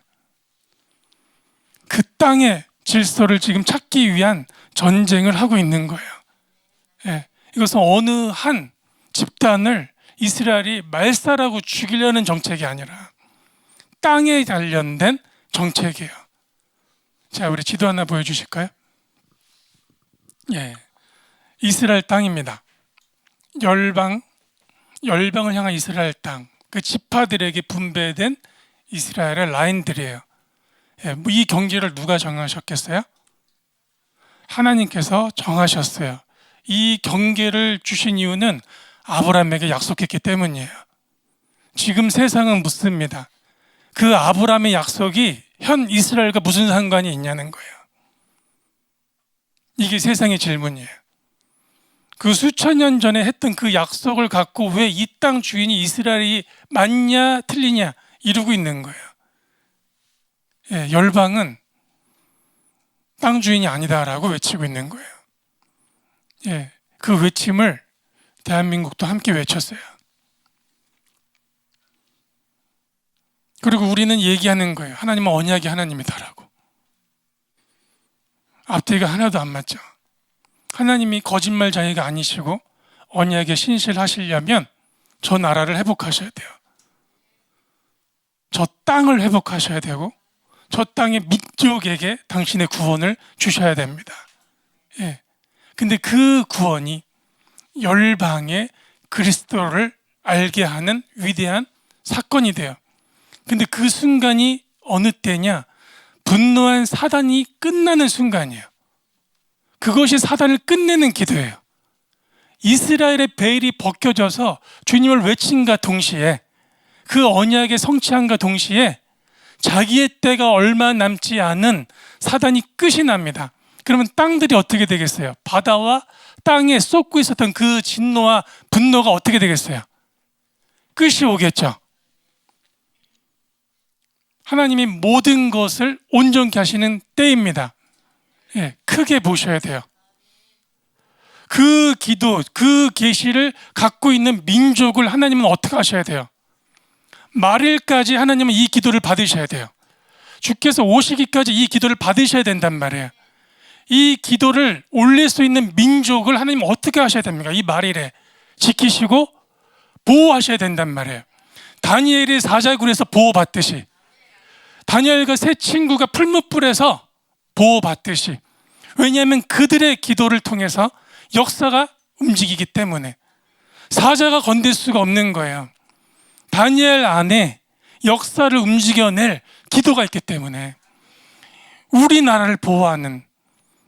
그 땅의 질서를 지금 찾기 위한 전쟁을 하고 있는 거예요. 예. 이것은 어느 한 집단을 이스라엘이 말살하고 죽이려는 정책이 아니라 땅에 관련된 정책이에요. 자, 우리 지도 하나 보여주실까요? 예, 이스라엘 땅입니다. 열방을 향한 이스라엘 땅, 그 지파들에게 분배된 이스라엘의 라인들이에요. 예, 이 경계를 누가 정하셨겠어요? 하나님께서 정하셨어요. 이 경계를 주신 이유는 아브라함에게 약속했기 때문이에요. 지금 세상은 묻습니다. 그 아브라함의 약속이 현 이스라엘과 무슨 상관이 있냐는 거예요. 이게 세상의 질문이에요. 그 수천 년 전에 했던 그 약속을 갖고 왜 이 땅 주인이 이스라엘이 맞냐 틀리냐 이러고 있는 거예요. 예, 열방은 땅 주인이 아니다라고 외치고 있는 거예요. 예, 그 외침을 대한민국도 함께 외쳤어요. 그리고 우리는 얘기하는 거예요. 하나님은 언약의 하나님이다라고. 앞뒤가 하나도 안 맞죠. 하나님이 거짓말쟁이가 아니시고 언약에 신실하시려면 저 나라를 회복하셔야 돼요. 저 땅을 회복하셔야 되고 저 땅의 민족에게 당신의 구원을 주셔야 됩니다. 예. 근데 그 구원이 열방의 그리스도를 알게 하는 위대한 사건이 돼요. 근데 그 순간이 어느 때냐? 분노한 사단이 끝나는 순간이에요. 그것이 사단을 끝내는 기도예요. 이스라엘의 베일이 벗겨져서 주님을 외친과 동시에 그 언약의 성취함과 동시에 자기의 때가 얼마 남지 않은 사단이 끝이 납니다. 그러면 땅들이 어떻게 되겠어요? 바다와 땅에 쏟고 있었던 그 진노와 분노가 어떻게 되겠어요? 끝이 오겠죠. 하나님이 모든 것을 온전케 하시는 때입니다. 예, 크게 보셔야 돼요. 그 기도, 그 계시를 갖고 있는 민족을 하나님은 어떻게 하셔야 돼요? 말일까지 하나님은 이 기도를 받으셔야 돼요. 주께서 오시기까지 이 기도를 받으셔야 된단 말이에요. 이 기도를 올릴 수 있는 민족을 하나님은 어떻게 하셔야 됩니까? 이 말일에 지키시고 보호하셔야 된단 말이에요. 다니엘이 사자굴에서 보호받듯이, 다니엘과 세 친구가 풀무불에서 보호받듯이. 왜냐하면 그들의 기도를 통해서 역사가 움직이기 때문에 사자가 건들 수가 없는 거예요. 다니엘 안에 역사를 움직여낼 기도가 있기 때문에 우리나라를 보호하는,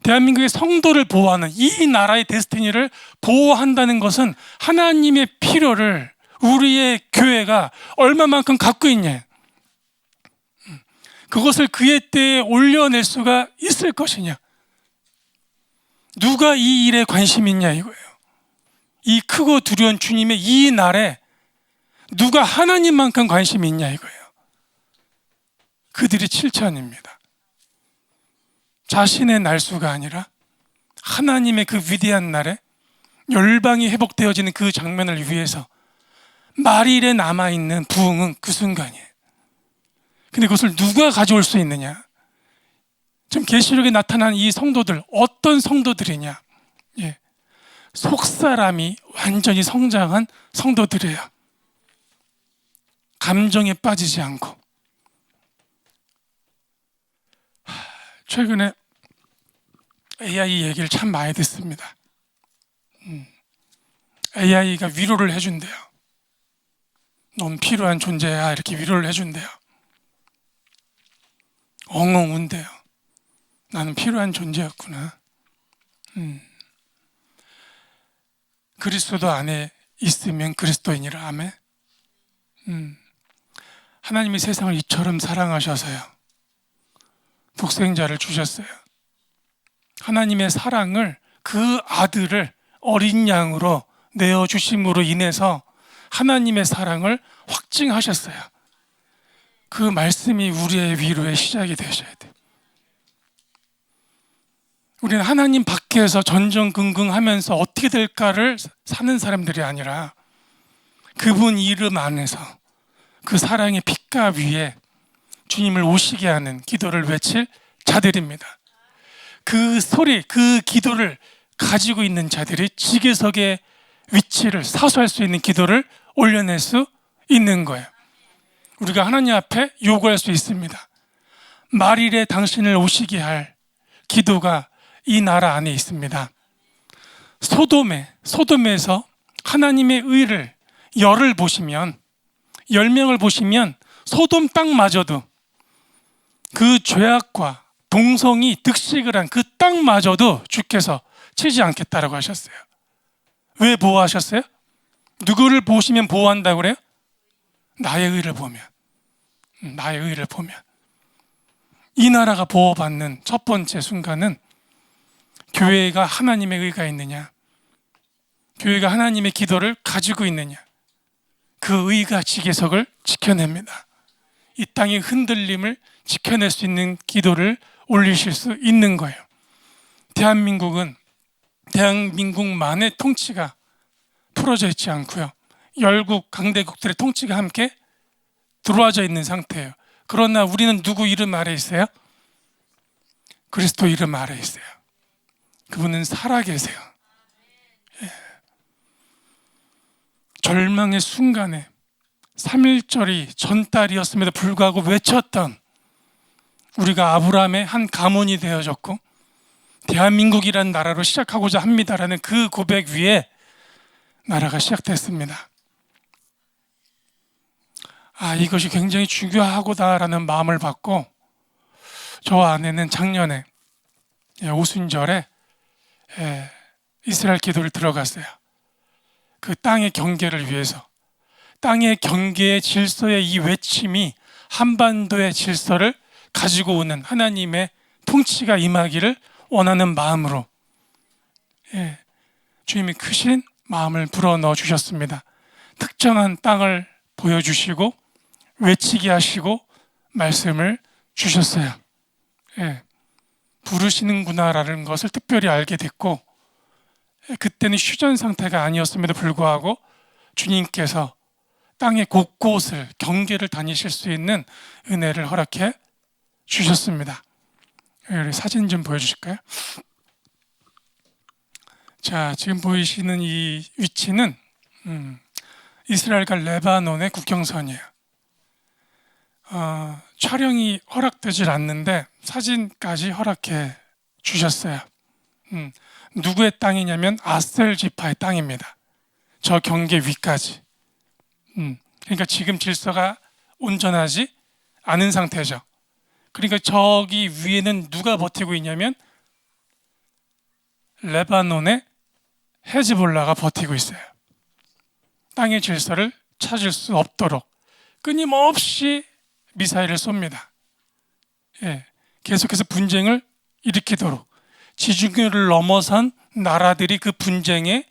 대한민국의 성도를 보호하는, 이 나라의 데스티니를 보호한다는 것은 하나님의 필요를 우리의 교회가 얼마만큼 갖고 있냐, 그것을 그의 때에 올려낼 수가 있을 것이냐, 누가 이 일에 관심 있냐 이거예요. 이 크고 두려운 주님의 이 날에 누가 하나님만큼 관심이 있냐 이거예요. 그들이 7천입니다. 자신의 날수가 아니라 하나님의 그 위대한 날에 열방이 회복되어지는 그 장면을 위해서 말일에 남아있는 부흥은 그 순간이에요. 근데 그것을 누가 가져올 수 있느냐? 지금 계시록에 나타난 이 성도들, 어떤 성도들이냐? 예. 속사람이 완전히 성장한 성도들이에요. 감정에 빠지지 않고. 최근에 AI 얘기를 참 많이 듣습니다. AI가 위로를 해준대요. 넌 필요한 존재야, 이렇게 위로를 해준대요. 엉엉 운대요. 나는 필요한 존재였구나. 그리스도 안에 있으면 그리스도인이라. 아멘. 하나님이 세상을 이처럼 사랑하셔서요, 독생자를 주셨어요. 하나님의 사랑을, 그 아들을 어린 양으로 내어주심으로 인해서 하나님의 사랑을 확증하셨어요. 그 말씀이 우리의 위로의 시작이 되셔야 돼요. 우리는 하나님 밖에서 전전긍긍하면서 어떻게 될까를 사는 사람들이 아니라 그분 이름 안에서 그 사랑의 빛과 위에 주님을 오시게 하는 기도를 외칠 자들입니다. 그 소리, 그 기도를 가지고 있는 자들이 지계석의 위치를 사수할 수 있는 기도를 올려낼 수 있는 거예요. 우리가 하나님 앞에 요구할 수 있습니다. 말일에 당신을 오시게 할 기도가 이 나라 안에 있습니다. 소돔에서 하나님의 의를, 열을 보시면, 10명을 보시면 소돔 땅마저도, 그 죄악과 동성이 득식을 한 그 땅마저도 주께서 치지 않겠다라고 하셨어요. 왜 보호하셨어요? 누구를 보시면 보호한다고 그래요? 나의 의를 보면. 나의 의를 보면 이 나라가 보호받는 첫 번째 순간은 교회가 하나님의 의가 있느냐, 교회가 하나님의 기도를 가지고 있느냐, 그 의가 지계석을 지켜냅니다. 이 땅의 흔들림을 지켜낼 수 있는 기도를 올리실 수 있는 거예요. 대한민국은 대한민국만의 통치가 풀어져 있지 않고요, 열국 강대국들의 통치가 함께 들어와져 있는 상태예요. 그러나 우리는 누구 이름 아래 있어요? 그리스도 이름 아래 있어요. 그분은 살아계세요. 예. 절망의 순간에 3.1절이 전달이었음에도 불구하고 외쳤던 우리가 아브라함의 한 가문이 되어졌고 대한민국이라는 나라로 시작하고자 합니다라는 그 고백 위에 나라가 시작됐습니다. 이것이 굉장히 중요하구나라는 마음을 받고 저 아내는 작년에 오순절에 이스라엘 기도를 들어갔어요. 그 땅의 경계를 위해서. 땅의 경계의 질서의 이 외침이 한반도의 질서를 가지고 오는 하나님의 통치가 임하기를 원하는 마음으로 주님이 크신 마음을 불어넣어 주셨습니다. 특정한 땅을 보여주시고 외치게 하시고 말씀을 주셨어요. 부르시는구나라는 것을 특별히 알게 됐고, 그때는 휴전 상태가 아니었음에도 불구하고 주님께서 땅의 곳곳을 경계를 다니실 수 있는 은혜를 허락해 주셨습니다. 우리 사진 좀 보여주실까요? 자, 지금 보이시는 이 위치는 이스라엘과 레바논의 국경선이에요. 촬영이 허락되질 않는데 사진까지 허락해 주셨어요. 누구의 땅이냐면 아셀 지파의 땅입니다. 저 경계 위까지. 그러니까 지금 질서가 온전하지 않은 상태죠. 그러니까 저기 위에는 누가 버티고 있냐면 레바논의 헤즈볼라가 버티고 있어요. 땅의 질서를 찾을 수 없도록 끊임없이 미사일을 쏩니다. 계속해서 분쟁을 일으키도록, 지중해를 넘어선 나라들이 그 분쟁에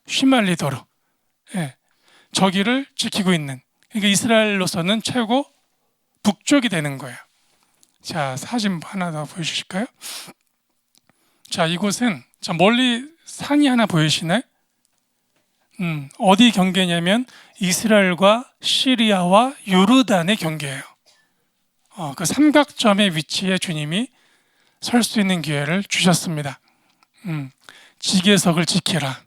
휘말리도록 저기를 지키고 있는, 그러니까 이스라엘로서는 최고 북쪽이 되는 거예요. 자, 사진 하나 더 보여주실까요? 자, 이곳은 멀리 산이 하나 보이시나요? 어디 경계냐면 이스라엘과 시리아와 요르단의 경계예요. 그 삼각점의 위치에 주님이 설 수 있는 기회를 주셨습니다. 지계석을 지키라.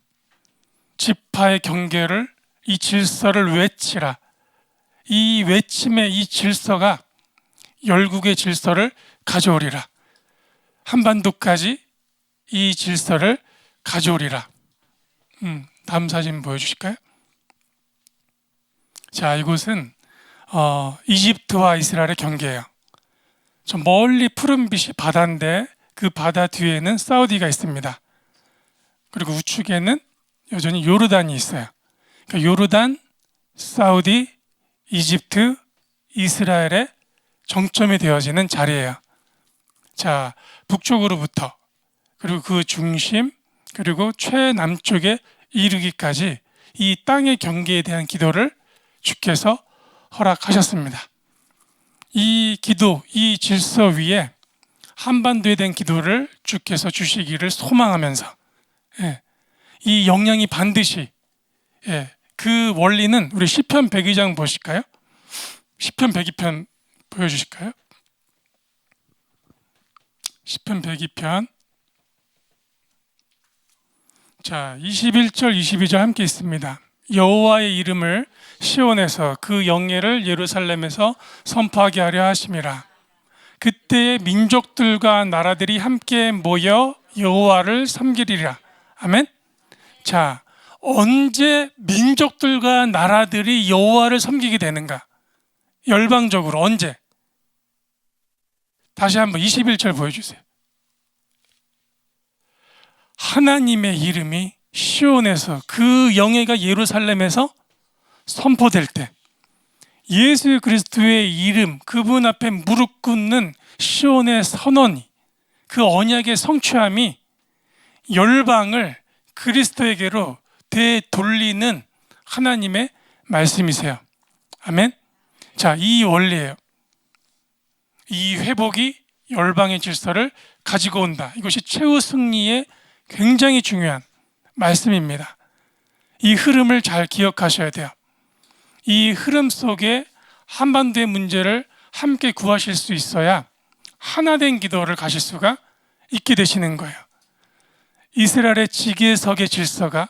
지파의 경계를, 이 질서를 외치라. 이 외침의 이 질서가 열국의 질서를 가져오리라. 한반도까지 이 질서를 가져오리라. 다음 사진 보여주실까요? 자, 이곳은 이집트와 이스라엘의 경계예요. 저 멀리 푸른빛이 바다인데 그 바다 뒤에는 사우디가 있습니다. 그리고 우측에는 여전히 요르단이 있어요. 그러니까 요르단, 사우디, 이집트, 이스라엘의 정점이 되어지는 자리예요. 자, 북쪽으로부터 그리고 그 중심 그리고 최남쪽에 이르기까지 이 땅의 경계에 대한 기도를 주께서 허락하셨습니다. 이 기도, 이 질서 위에 한반도에 대한 기도를 주께서 주시기를 소망하면서 이 영향이 반드시 그 원리는 우리 시편 102장 보실까요? 시편 102편 보여주실까요? 시편 102편 자, 21절 22절 함께 있습니다. 여호와의 이름을 시온에서 그 영예를 예루살렘에서 선포하게 하려 하심이라. 그때의 민족들과 나라들이 함께 모여 여호와를 섬기리라. 아멘. 자, 언제 민족들과 나라들이 여호와를 섬기게 되는가? 열방적으로 언제? 다시 한번 21절 보여주세요. 하나님의 이름이 시온에서 그 영예가 예루살렘에서 선포될 때, 예수 그리스도의 이름, 그분 앞에 무릎 꿇는 시온의 선언이, 그 언약의 성취함이 열방을 그리스도에게로 되돌리는 하나님의 말씀이세요. 아멘. 자, 이 원리예요. 이 회복이 열방의 질서를 가지고 온다. 이것이 최후 승리의 굉장히 중요한 말씀입니다. 이 흐름을 잘 기억하셔야 돼요. 이 흐름 속에 한반도의 문제를 함께 구하실 수 있어야 하나된 기도를 가실 수가 있게 되시는 거예요. 이스라엘의 지계석의 질서가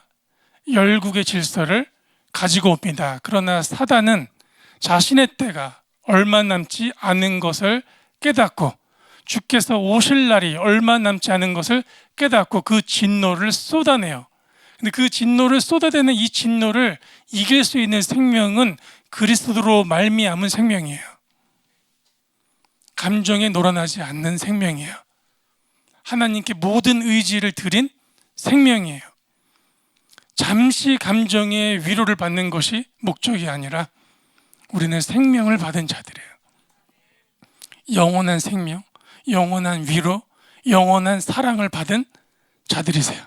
열국의 질서를 가지고 옵니다. 그러나 사단은 자신의 때가 얼마 남지 않은 것을 깨닫고, 주께서 오실 날이 얼마 남지 않은 것을 깨닫고 그 진노를 쏟아내요. 근데 그 진노를 쏟아내는 이 진노를 이길 수 있는 생명은 그리스도로 말미암은 생명이에요. 감정에 놀아나지 않는 생명이에요. 하나님께 모든 의지를 드린 생명이에요. 잠시 감정의 위로를 받는 것이 목적이 아니라 우리는 생명을 받은 자들이에요. 영원한 생명, 영원한 위로, 영원한 사랑을 받은 자들이세요.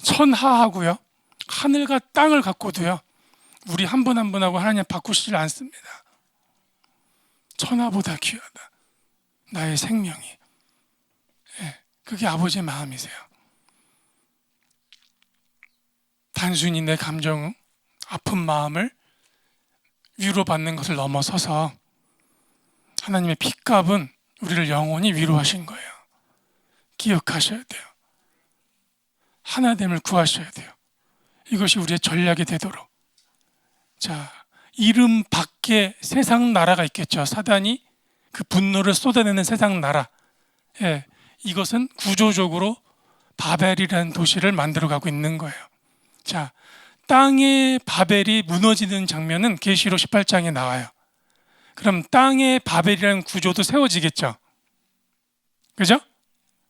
천하하고요, 하늘과 땅을 갖고도요, 우리 한 분 한 분하고 하나님 바꾸시질 않습니다. 천하보다 귀하다, 나의 생명이. 그게 아버지의 마음이세요. 단순히 내 감정, 아픈 마음을 위로받는 것을 넘어서서 하나님의 핏값은 우리를 영원히 위로하신 거예요. 기억하셔야 돼요. 하나됨을 구하셔야 돼요. 이것이 우리의 전략이 되도록. 자, 이름 밖에 세상 나라가 있겠죠. 사단이 그 분노를 쏟아내는 세상 나라. 이것은 구조적으로 바벨이라는 도시를 만들어가고 있는 거예요. 자, 땅의 바벨이 무너지는 장면은 계시록 18장에 나와요. 그럼 땅의 바벨이라는 구조도 세워지겠죠. 그죠?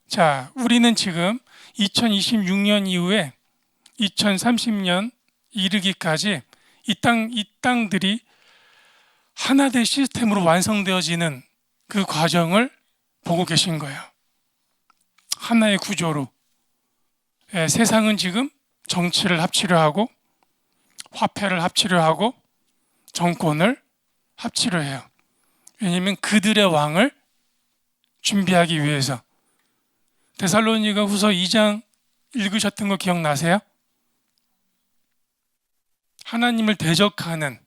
자, 우리는 지금 2026년 이후에 2030년 이르기까지 이 땅들이 하나된 시스템으로 완성되어지는 그 과정을 보고 계신 거예요. 하나의 구조로. 세상은 지금 정치를 합치려 하고, 화폐를 합치려 하고, 정권을 합치려 해요. 왜냐하면 그들의 왕을 준비하기 위해서. 데살로니가 후서 2장 읽으셨던 거 기억나세요? 하나님을 대적하는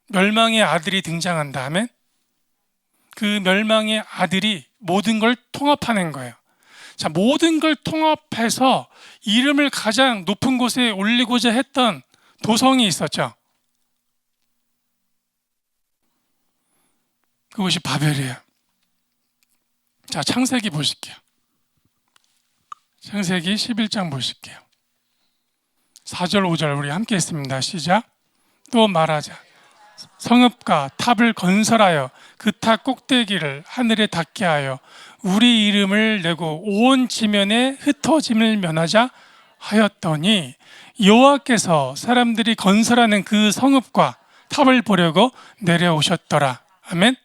멸망의 아들이 등장한 다음에 그 멸망의 아들이 모든 걸 통합하는 거예요. 자, 모든 걸 통합해서 이름을 가장 높은 곳에 올리고자 했던 도성이 있었죠. 그것이 바벨이에요. 자, 창세기 보실게요. 창세기 11장 보실게요. 4절 5절 우리 함께 했습니다. 시작. 또 말하자. 성읍과 탑을 건설하여 그 탑 꼭대기를 하늘에 닿게 하여 우리 이름을 내고 온 지면에 흩어짐을 면하자 하였더니, 여호와께서 사람들이 건설하는 그 성읍과 탑을 보려고 내려오셨더라. 아멘.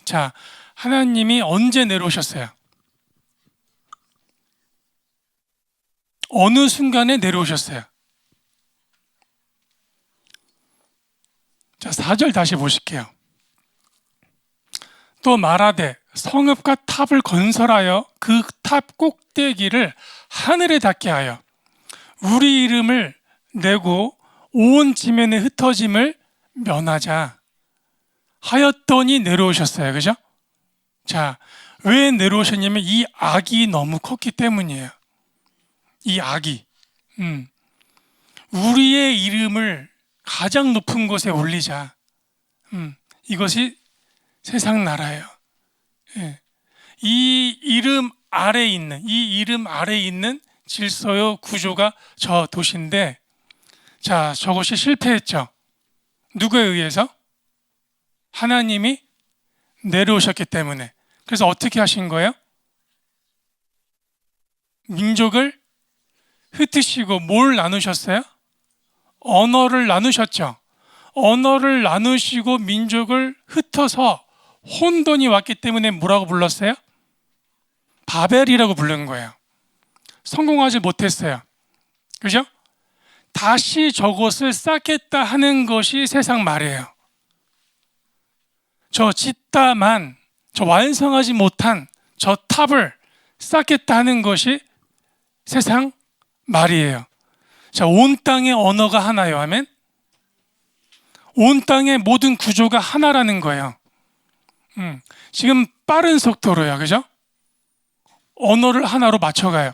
자, 하나님이 언제 내려오셨어요? 어느 순간에 내려오셨어요? 자, 4절 다시 보실게요. 또 말하되 성읍과 탑을 건설하여 그 탑 꼭대기를 하늘에 닿게 하여 우리 이름을 내고 온 지면에 흩어짐을 면하자 하였더니 내려오셨어요. 그죠? 자, 왜 내려오셨냐면 이 악이 너무 컸기 때문이에요. 이 악이. 우리의 이름을 가장 높은 곳에 올리자. 이것이 세상 나라예요. 이 이름 아래에 있는 질서요 구조가 저 도시인데, 자, 저것이 실패했죠. 누구에 의해서? 하나님이 내려오셨기 때문에. 그래서 어떻게 하신 거예요? 민족을 흩으시고 뭘 나누셨어요? 언어를 나누셨죠. 언어를 나누시고 민족을 흩어서 혼돈이 왔기 때문에 뭐라고 불렀어요? 바벨이라고 부른 거예요. 성공하지 못했어요. 그죠? 다시 저것을 쌓겠다 하는 것이 세상 말이에요. 저 짓다만, 저 완성하지 못한 저 탑을 쌓겠다 하는 것이 세상 말이에요. 자, 온 땅의 언어가 하나요. 아멘? 온 땅의 모든 구조가 하나라는 거예요. 지금 빠른 속도로요. 그죠? 언어를 하나로 맞춰가요.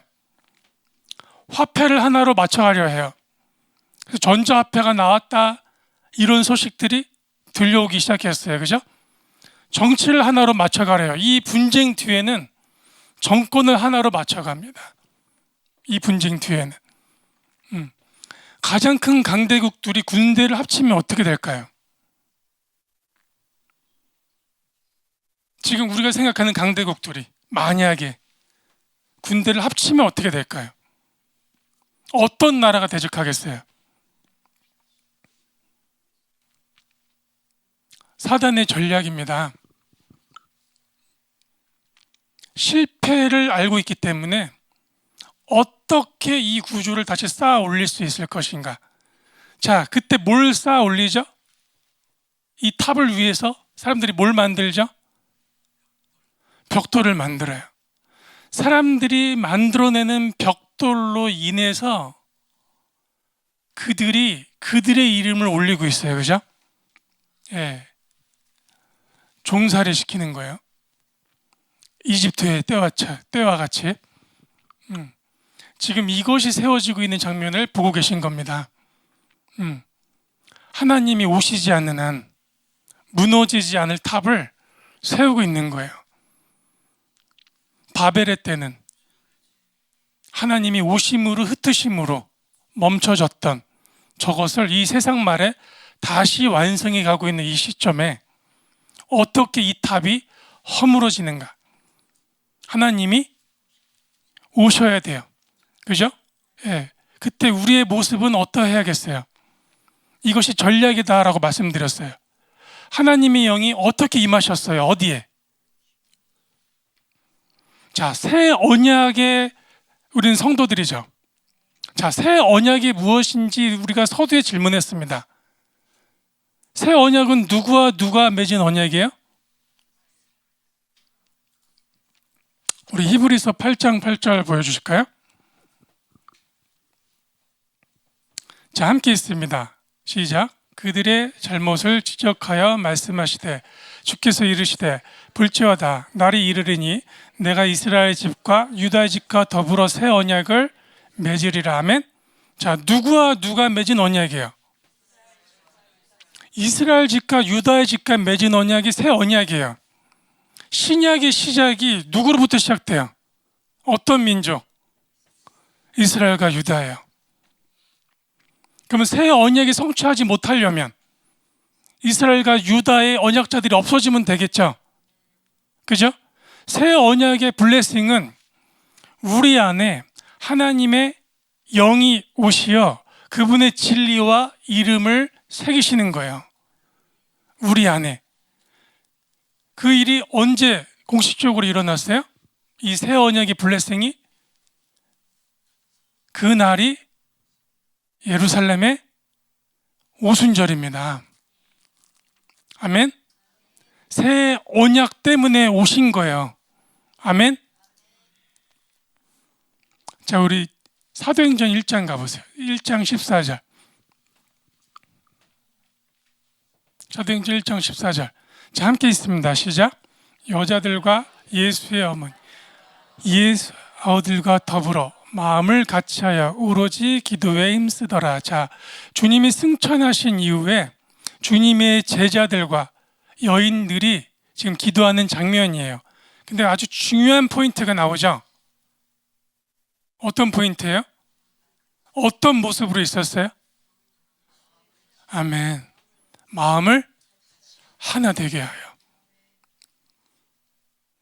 화폐를 하나로 맞춰가려 해요. 그래서 전자화폐가 나왔다, 이런 소식들이 들려오기 시작했어요. 그죠? 정치를 하나로 맞춰가래요. 이 분쟁 뒤에는 정권을 하나로 맞춰갑니다. 이 분쟁 뒤에는. 가장 큰 강대국들이 군대를 합치면 어떻게 될까요? 지금 우리가 생각하는 강대국들이 만약에 군대를 합치면 어떻게 될까요? 어떤 나라가 대적하겠어요? 사단의 전략입니다. 실패를 알고 있기 때문에 어떻게 이 구조를 다시 쌓아 올릴 수 있을 것인가. 자, 그때 뭘 쌓아 올리죠? 이 탑을 위해서 사람들이 뭘 만들죠? 벽돌을 만들어요. 사람들이 만들어내는 벽돌로 인해서 그들이 그들의 이름을 올리고 있어요. 그죠? 예. 종살이 시키는 거예요. 이집트의 때와 같이. 지금 이것이 세워지고 있는 장면을 보고 계신 겁니다. 하나님이 오시지 않는 한 무너지지 않을 탑을 세우고 있는 거예요. 바벨의 때는 하나님이 오심으로 흩으심으로 멈춰졌던 저것을 이 세상 말에 다시 완성해 가고 있는 이 시점에 어떻게 이 탑이 허물어지는가. 하나님이 오셔야 돼요. 그죠? 예. 그때 우리의 모습은 어떠해야겠어요? 이것이 전략이다라고 말씀드렸어요. 하나님의 영이 어떻게 임하셨어요? 어디에? 자, 새 언약의 우리는 성도들이죠. 자, 새 언약이 무엇인지 우리가 서두에 질문했습니다. 새 언약은 누구와 누가 맺은 언약이에요? 우리 히브리서 8장 8절 보여주실까요? 자, 함께 있습니다. 시작. 그들의 잘못을 지적하여 말씀하시되 주께서 이르시되 볼지어다 날이 이르리니 내가 이스라엘 집과 유다의 집과 더불어 새 언약을 맺으리라. 아멘. 자, 누구와 누가 맺은 언약이에요? 이스라엘 집과 유다의 집과 맺은 언약이 새 언약이에요. 신약의 시작이 누구로부터 시작돼요? 어떤 민족? 이스라엘과 유다예요. 그러면 새 언약이 성취하지 못하려면 이스라엘과 유다의 언약자들이 없어지면 되겠죠. 그죠? 새 언약의 블레싱은 우리 안에 하나님의 영이 오시어 그분의 진리와 이름을 새기시는 거예요. 우리 안에. 그 일이 언제 공식적으로 일어났어요? 이 새 언약의 블레싱이 그 날이 예루살렘의 오순절입니다. 아멘. 새 언약 때문에 오신 거예요. 아멘. 자, 우리 사도행전 1장 가보세요. 1장 14절. 사도행전 1장 14절. 자, 함께 있습니다. 시작. 여자들과 예수의 어머니, 예수 아우들과 더불어 마음을 같이하여 오로지 기도에 힘쓰더라. 자, 주님이 승천하신 이후에 주님의 제자들과 여인들이 지금 기도하는 장면이에요. 근데 아주 중요한 포인트가 나오죠. 어떤 포인트예요? 어떤 모습으로 있었어요? 아멘. 마음을 하나 되게 하여.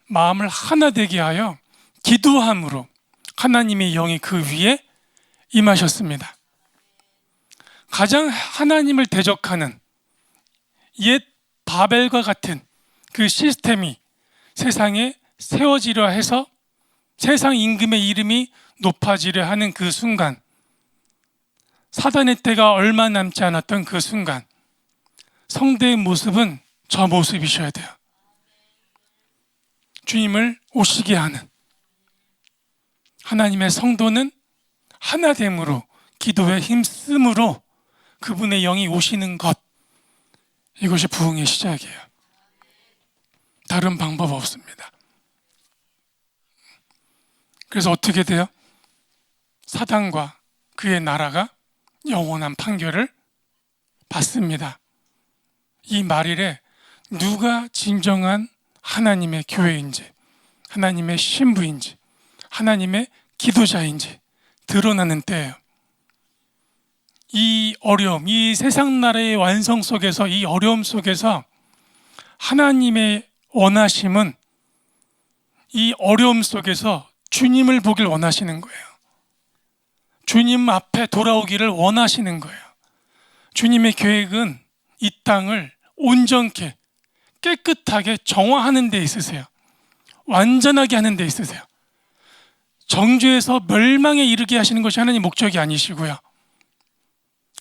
마음을 하나 되게 하여 기도함으로 하나님의 영이 그 위에 임하셨습니다. 가장 하나님을 대적하는 옛 바벨과 같은 그 시스템이 세상에 세워지려 해서 세상 임금의 이름이 높아지려 하는 그 순간, 사단의 때가 얼마 남지 않았던 그 순간, 성도의 모습은 저 모습이셔야 돼요. 주님을 오시게 하는, 하나님의 성도는 하나됨으로, 기도에 힘쓰므로 그분의 영이 오시는 것, 이것이 부흥의 시작이에요. 다른 방법 없습니다. 그래서 어떻게 돼요? 사단과 그의 나라가 영원한 판결을 받습니다. 이 말일에 누가 진정한 하나님의 교회인지, 하나님의 신부인지, 하나님의 기도자인지 드러나는 때예요. 이 어려움, 이 세상 나라의 완성 속에서, 이 어려움 속에서 하나님의 원하심은 이 어려움 속에서 주님을 보길 원하시는 거예요. 주님 앞에 돌아오기를 원하시는 거예요. 주님의 계획은 이 땅을 온전케, 깨끗하게 정화하는 데 있으세요. 완전하게 하는 데 있으세요. 정죄에서 멸망에 이르게 하시는 것이 하나님 목적이 아니시고요.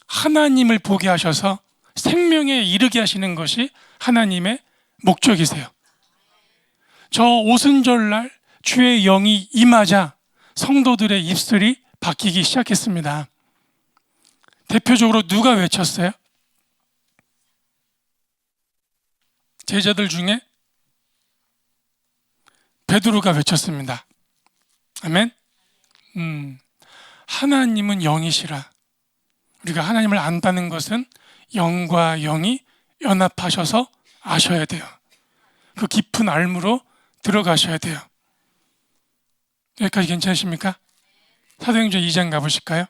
하나님을 보게 하셔서 생명에 이르게 하시는 것이 하나님의 목적이세요. 저 오순절날 주의 영이 임하자 성도들의 입술이 바뀌기 시작했습니다. 대표적으로 누가 외쳤어요? 제자들 중에 베드로가 외쳤습니다. 아멘. 하나님은 영이시라. 우리가 하나님을 안다는 것은 영과 영이 연합하셔서 아셔야 돼요. 그 깊은 알무로 들어가셔야 돼요. 여기까지 괜찮으십니까? 사도행전 2장 가보실까요?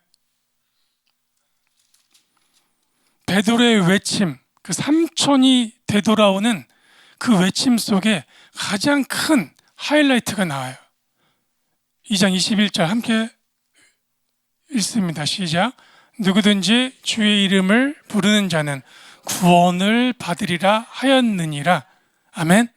베드로의 외침, 그 3천이 되돌아오는 그 외침 속에 가장 큰 하이라이트가 나와요. 2장 21절 함께 읽습니다. 시작. 누구든지 주의 이름을 부르는 자는 구원을 받으리라 하였느니라. 아멘.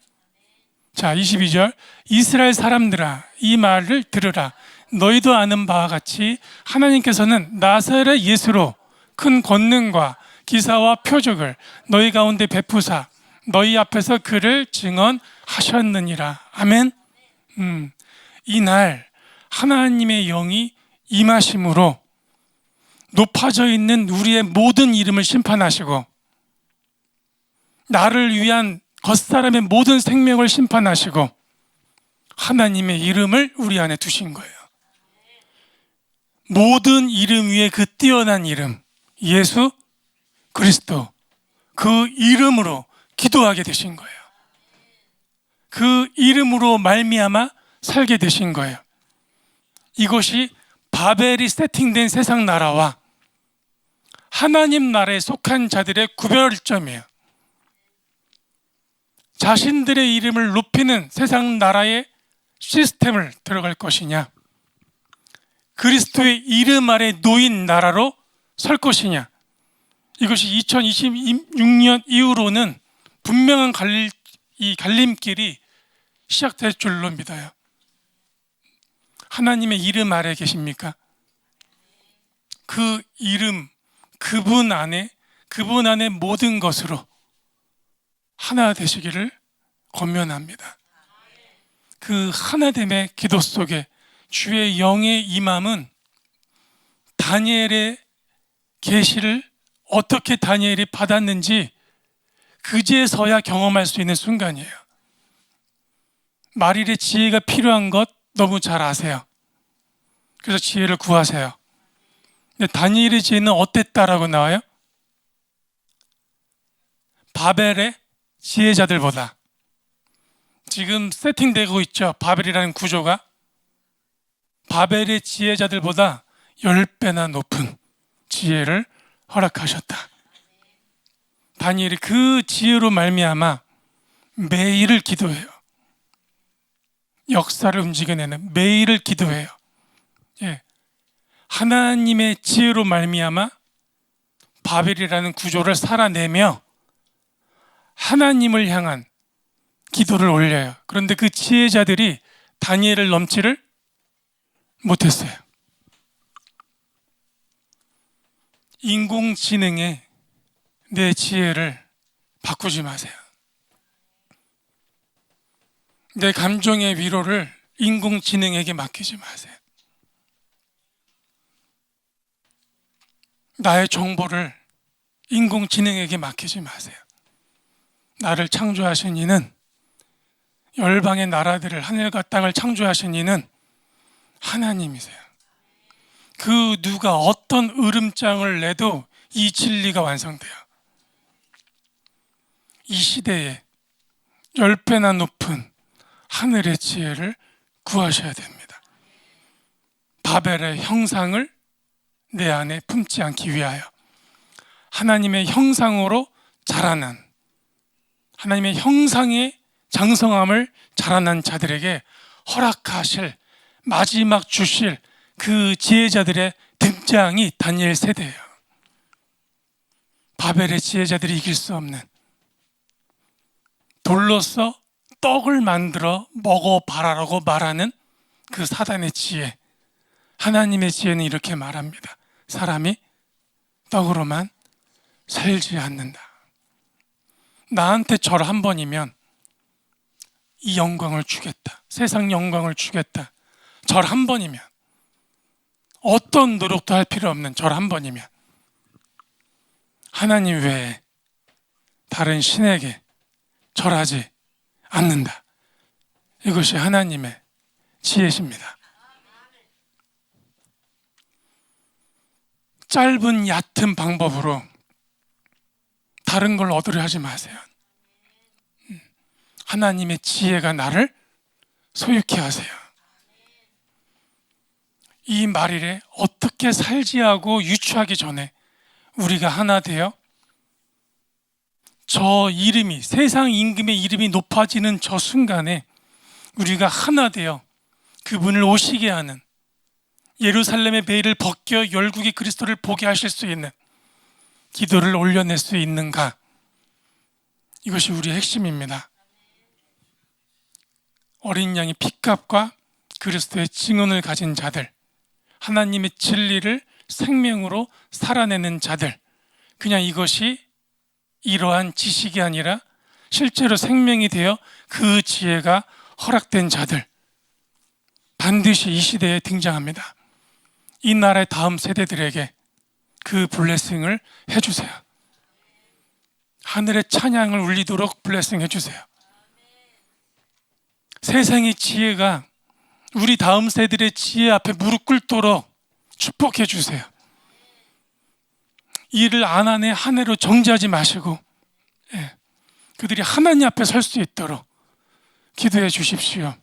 자, 22절. 이스라엘 사람들아, 이 말을 들으라. 너희도 아는 바와 같이 하나님께서는 나사렛 예수로 큰 권능과 기사와 표적을 너희 가운데 베푸사 너희 앞에서 그를 증언하셨느니라. 아멘. 이날 하나님의 영이 임하심으로 높아져 있는 우리의 모든 이름을 심판하시고 나를 위한 겉사람의 모든 생명을 심판하시고 하나님의 이름을 우리 안에 두신 거예요. 모든 이름 위에 그 뛰어난 이름 예수 그리스도, 그 이름으로 기도하게 되신 거예요. 그 이름으로 말미암아 살게 되신 거예요. 이것이 바벨이 세팅된 세상 나라와 하나님 나라에 속한 자들의 구별점이에요. 자신들의 이름을 높이는 세상 나라의 시스템을 들어갈 것이냐, 그리스도의 이름 아래 놓인 나라로 설 것이냐. 이것이 2026년 이후로는 분명한 갈림길이 시작될 줄로 믿어요. 하나님의 이름 아래 계십니까? 그 이름, 그분 안에 모든 것으로 하나 되시기를 권면합니다. 그 하나됨의 기도 속에 주의 영의 임함은 다니엘의 계시를 어떻게 다니엘이 받았는지 그제서야 경험할 수 있는 순간이에요. 말일의 지혜가 필요한 것 너무 잘 아세요. 그래서 지혜를 구하세요. 근데 다니엘의 지혜는 어땠다라고 나와요? 바벨의 지혜자들보다, 지금 세팅되고 있죠. 바벨이라는 구조가 바벨의 지혜자들보다 10배나 높은 지혜를 허락하셨다. 다니엘이 그 지혜로 말미암아 매일을 기도해요. 역사를 움직여내는 매일을 기도해요. 예. 하나님의 지혜로 말미암아 바벨이라는 구조를 살아내며 하나님을 향한 기도를 올려요. 그런데 그 지혜자들이 다니엘을 넘지를 못했어요. 인공지능에 내 지혜를 바꾸지 마세요. 내 감정의 위로를 인공지능에게 맡기지 마세요. 나의 정보를 인공지능에게 맡기지 마세요. 나를 창조하신 이는, 열방의 나라들을, 하늘과 땅을 창조하신 이는 하나님이세요. 그 누가 어떤 으름장을 내도 이 진리가 완성돼요. 이 시대에 10배나 높은 하늘의 지혜를 구하셔야 됩니다. 바벨의 형상을 내 안에 품지 않기 위하여 하나님의 형상으로 자라난, 하나님의 형상의 장성함을 자라난 자들에게 허락하실, 마지막 주실 그 지혜자들의 등장이 다니엘 세대예요. 바벨의 지혜자들이 이길 수 없는, 돌로서 떡을 만들어 먹어봐라라고 말하는 그 사단의 지혜. 하나님의 지혜는 이렇게 말합니다. 사람이 떡으로만 살지 않는다. 나한테 절 한 번이면 이 영광을 주겠다. 세상 영광을 주겠다. 절 한 번이면, 어떤 노력도 할 필요 없는 절 한 번이면 하나님 외에 다른 신에게 절하지 않는다. 이것이 하나님의 지혜십니다. 짧은 얕은 방법으로 다른 걸 얻으려 하지 마세요. 하나님의 지혜가 나를 소유케 하세요. 이 말일에 어떻게 살지 하고 유추하기 전에 우리가 하나 되어 저 이름이, 세상 임금의 이름이 높아지는 저 순간에 우리가 하나 되어 그분을 오시게 하는, 예루살렘의 베일을 벗겨 열국의 그리스도를 보게 하실 수 있는 기도를 올려낼 수 있는가? 이것이 우리의 핵심입니다. 어린 양의 피값과 그리스도의 증언을 가진 자들, 하나님의 진리를 생명으로 살아내는 자들, 그냥 이것이 이러한 지식이 아니라 실제로 생명이 되어 그 지혜가 허락된 자들, 반드시 이 시대에 등장합니다. 이 나라의 다음 세대들에게 그 블레싱을 해주세요. 하늘의 찬양을 울리도록 블레싱 해주세요. 세상의 지혜가 우리 다음 세대의 지혜 앞에 무릎 꿇도록 축복해 주세요. 일을 안 하네 한 해로 정지하지 마시고, 그들이 하나님 앞에 설 수 있도록 기도해 주십시오.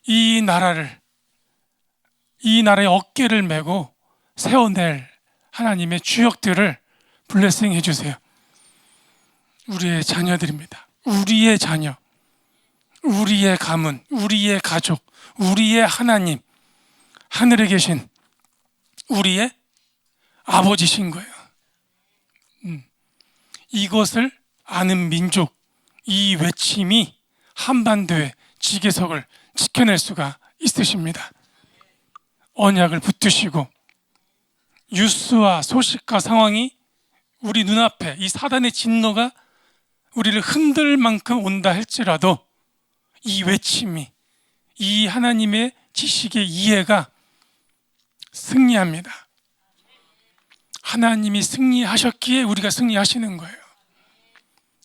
이 나라의 어깨를 메고 세워낼 하나님의 주역들을 블레싱 해주세요. 우리의 자녀들입니다. 우리의 자녀, 우리의 가문, 우리의 가족, 우리의 하나님, 하늘에 계신 우리의 아버지신 거예요. 이것을 아는 민족, 이 외침이 한반도의 지계석을 지켜낼 수가 있으십니다. 언약을 붙드시고 뉴스와 소식과 상황이 우리 눈앞에, 이 사단의 진노가 우리를 흔들 만큼 온다 할지라도 이 외침이, 이 하나님의 지식의 이해가 승리합니다. 하나님이 승리하셨기에 우리가 승리하시는 거예요.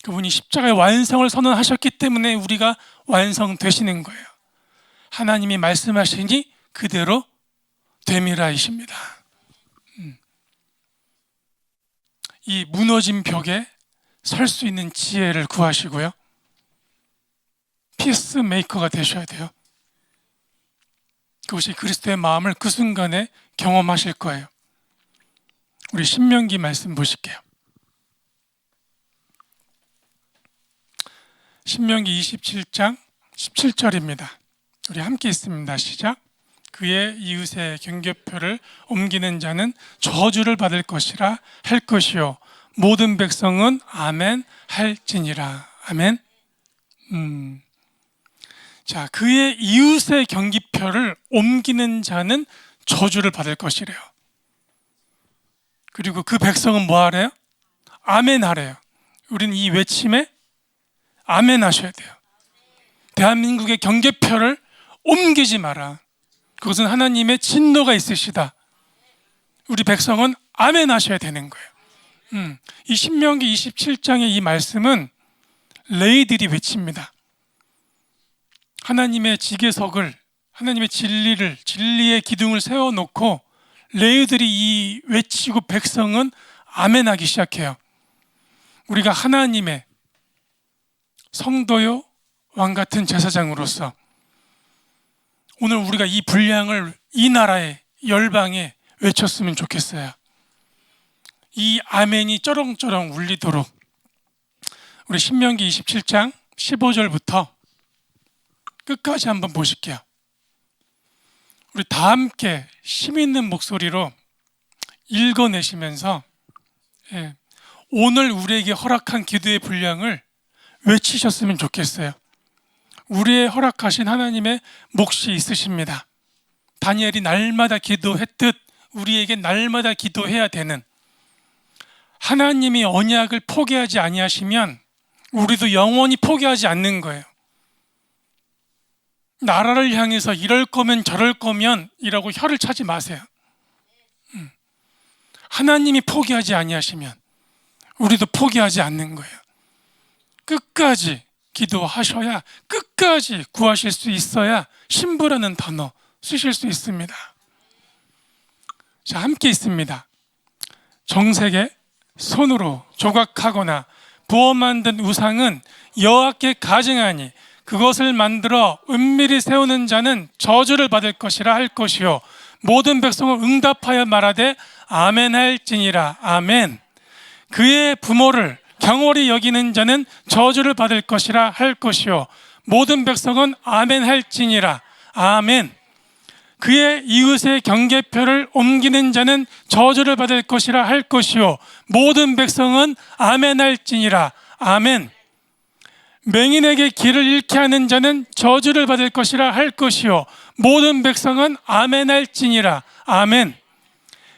그분이 십자가의 완성을 선언하셨기 때문에 우리가 완성되시는 거예요. 하나님이 말씀하시니 그대로 되미라이십니다. 이 무너진 벽에 설 수 있는 지혜를 구하시고요. 피스메이커가 되셔야 돼요. 그것이 그리스도의 마음을 그 순간에 경험하실 거예요. 우리 신명기 말씀 보실게요. 신명기 27장 17절입니다. 우리 함께 있습니다. 시작. 그의 이웃의 경계표를 옮기는 자는 저주를 받을 것이라 할 것이요 모든 백성은 아멘 할지니라. 아멘. 자, 그의 이웃의 경기표를 옮기는 자는 저주를 받을 것이래요. 그리고 그 백성은 뭐 하래요? 아멘 하래요. 우리는 이 외침에 아멘 하셔야 돼요. 대한민국의 경계표를 옮기지 마라. 그것은 하나님의 진노가 있으시다. 우리 백성은 아멘 하셔야 되는 거예요. 이 신명기 27장의 이 말씀은 레위들이 외칩니다. 하나님의 지계석을, 하나님의 진리의 기둥을 세워놓고 레위들이 이 외치고 백성은 아멘하기 시작해요. 우리가 하나님의 성도요 왕 같은 제사장으로서 오늘 우리가 이 분량을 이 나라에, 열방에 외쳤으면 좋겠어요. 이 아멘이 쩌렁쩌렁 울리도록 우리 신명기 27장 15절부터 끝까지 한번 보실게요. 우리 다 함께 힘 있는 목소리로 읽어내시면서 오늘 우리에게 허락한 기도의 분량을 외치셨으면 좋겠어요. 우리의 허락하신 하나님의 몫이 있으십니다. 다니엘이 날마다 기도했듯 우리에게 날마다 기도해야 되는, 하나님이 언약을 포기하지 아니하시면 우리도 영원히 포기하지 않는 거예요. 나라를 향해서 이럴 거면 저럴 거면 이라고 혀를 차지 마세요. 하나님이 포기하지 아니하시면 우리도 포기하지 않는 거예요. 끝까지 기도하셔야, 끝까지 구하실 수 있어야 신부라는 단어 쓰실 수 있습니다. 자, 함께 있습니다. 정색에 손으로 조각하거나 부어 만든 우상은 여호와께 가증하니 그것을 만들어 은밀히 세우는 자는 저주를 받을 것이라 할 것이요 모든 백성은 응답하여 말하되 아멘 할지니라. 아멘. 그의 부모를 경홀히 여기는 자는 저주를 받을 것이라 할 것이요 모든 백성은 아멘 할지니라. 아멘. 그의 이웃의 경계표를 옮기는 자는 저주를 받을 것이라 할 것이요 모든 백성은 아멘 할지니라. 아멘. 맹인에게 길을 잃게 하는 자는 저주를 받을 것이라 할 것이요 모든 백성은 아멘 할지니라. 아멘.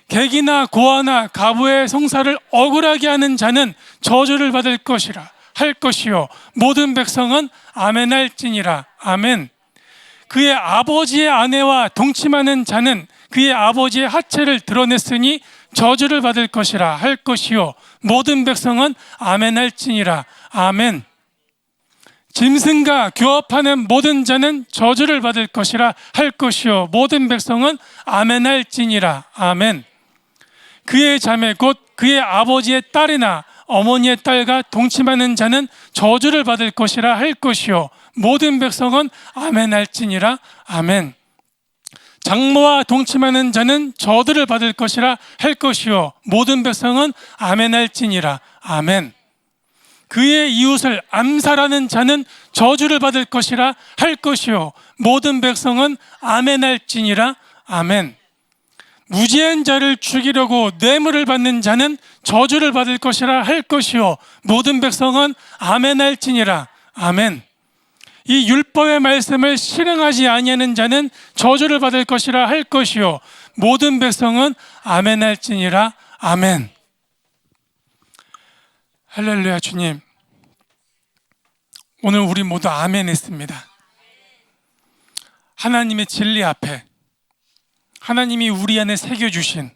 객이나 고아나 가부의 송사를 억울하게 하는 자는 저주를 받을 것이라 할 것이요 모든 백성은 아멘 할지니라. 아멘. 그의 아버지의 아내와 동침하는 자는 그의 아버지의 하체를 드러냈으니 저주를 받을 것이라 할 것이요 모든 백성은 아멘 할지니라. 아멘. 짐승과 교합하는 모든 자는 저주를 받을 것이라 할 것이요 모든 백성은 아멘 할지니라. 아멘. 그의 자매 곧 그의 아버지의 딸이나 어머니의 딸과 동침하는 자는 저주를 받을 것이라 할 것이요 모든 백성은 아멘 할지니라. 아멘. 장모와 동침하는 자는 저주를 받을 것이라 할 것이요 모든 백성은 아멘 할지니라. 아멘. 그의 이웃을 암살하는 자는 저주를 받을 것이라 할 것이요 모든 백성은 아멘 할지니라. 아멘. 무지한 자를 죽이려고 뇌물을 받는 자는 저주를 받을 것이라 할 것이요 모든 백성은 아멘 할지니라. 아멘. 이 율법의 말씀을 실행하지 아니하는 자는 저주를 받을 것이라 할 것이요 모든 백성은 아멘 할지니라. 아멘. 할렐루야. 주님, 오늘 우리 모두 아멘 했습니다. 하나님의 진리 앞에 하나님이 우리 안에 새겨주신,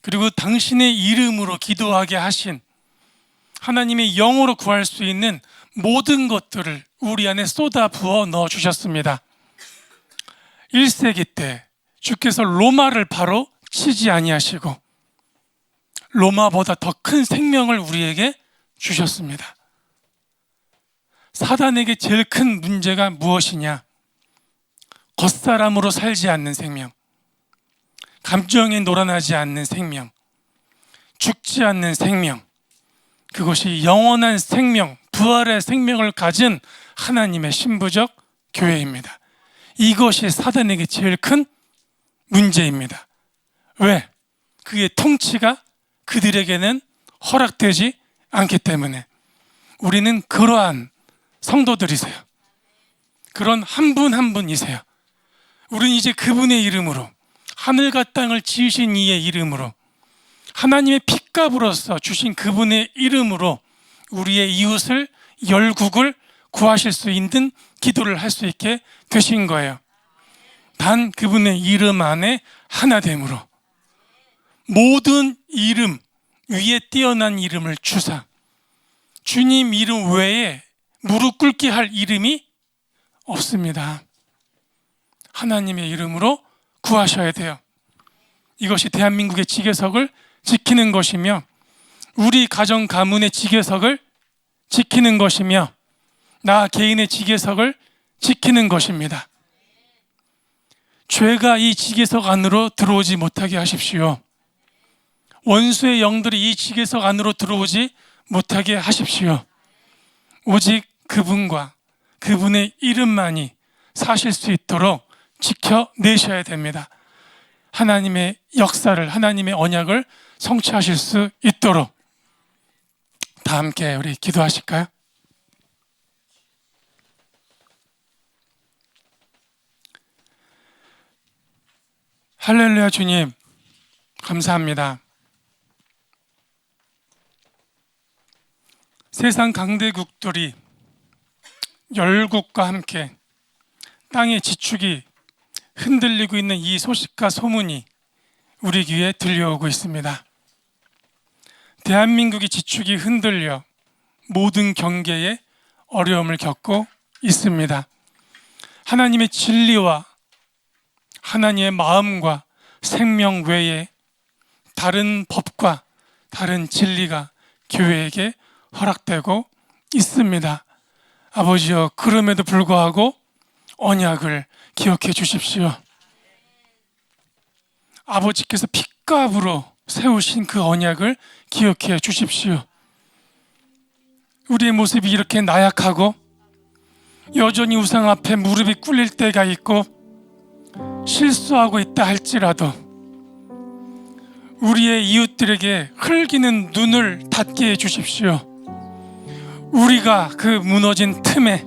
그리고 당신의 이름으로 기도하게 하신, 하나님의 영으로 구할 수 있는 모든 것들을 우리 안에 쏟아 부어 넣어 주셨습니다. 1세기 때 주께서 로마를 바로 치지 아니하시고 로마보다 더 큰 생명을 우리에게 주셨습니다. 사단에게 제일 큰 문제가 무엇이냐? 겉사람으로 살지 않는 생명, 감정에 놀아나지 않는 생명, 죽지 않는 생명, 그것이 영원한 생명, 부활의 생명을 가진 하나님의 신부적 교회입니다. 이것이 사단에게 제일 큰 문제입니다. 왜? 그의 통치가 그들에게는 허락되지 않기 때문에 우리는 그러한 성도들이세요. 그런 한 분 한 분이세요. 우리는 이제 그분의 이름으로, 하늘과 땅을 지으신 이의 이름으로, 하나님의 핏값으로서 주신 그분의 이름으로 우리의 이웃을, 열국을 구하실 수 있는 기도를 할 수 있게 되신 거예요. 단 그분의 이름 안에 하나됨으로 모든 이름 위에 뛰어난 이름을 주사 주님 이름 외에 무릎 꿇게 할 이름이 없습니다. 하나님의 이름으로 구하셔야 돼요. 이것이 대한민국의 지계석을 지키는 것이며 우리 가정 가문의 지계석을 지키는 것이며 나 개인의 지계석을 지키는 것입니다. 죄가 이 지계석 안으로 들어오지 못하게 하십시오. 원수의 영들이 이 지계석 안으로 들어오지 못하게 하십시오. 오직 그분과 그분의 이름만이 사실 수 있도록 지켜내셔야 됩니다. 하나님의 역사를, 하나님의 언약을 성취하실 수 있도록. 다 함께 우리 기도하실까요? 할렐루야. 주님 감사합니다. 세상 강대국들이 열국과 함께 땅의 지축이 흔들리고 있는 이 소식과 소문이 우리 귀에 들려오고 있습니다. 대한민국의 지축이 흔들려 모든 경계에 어려움을 겪고 있습니다. 하나님의 진리와 하나님의 마음과 생명 외에 다른 법과 다른 진리가 교회에게 허락되고 있습니다. 아버지여, 그럼에도 불구하고 언약을 기억해 주십시오. 아버지께서 핏값으로 세우신 그 언약을 기억해 주십시오. 우리의 모습이 이렇게 나약하고 여전히 우상 앞에 무릎이 꿇릴 때가 있고 실수하고 있다 할지라도 우리의 이웃들에게 흘기는 눈을 닫게 해 주십시오. 우리가 그 무너진 틈에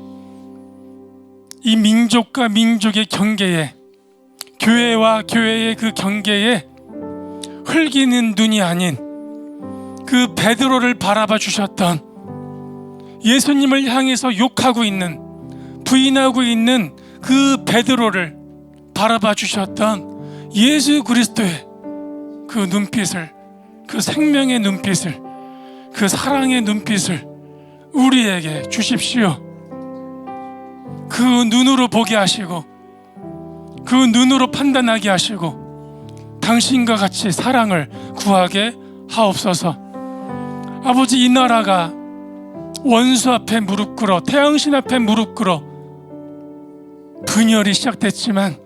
이 민족과 민족의 경계에, 교회와 교회의 그 경계에 흘기는 눈이 아닌 그 베드로를 바라봐 주셨던, 예수님을 향해서 욕하고 있는, 부인하고 있는 그 베드로를 바라봐 주셨던 예수 그리스도의 그 눈빛을, 그 생명의 눈빛을, 그 사랑의 눈빛을 우리에게 주십시오. 그 눈으로 보게 하시고 그 눈으로 판단하게 하시고 당신과 같이 사랑을 구하게 하옵소서. 아버지, 이 나라가 원수 앞에 무릎 꿇어, 태양신 앞에 무릎 꿇어 분열이 시작됐지만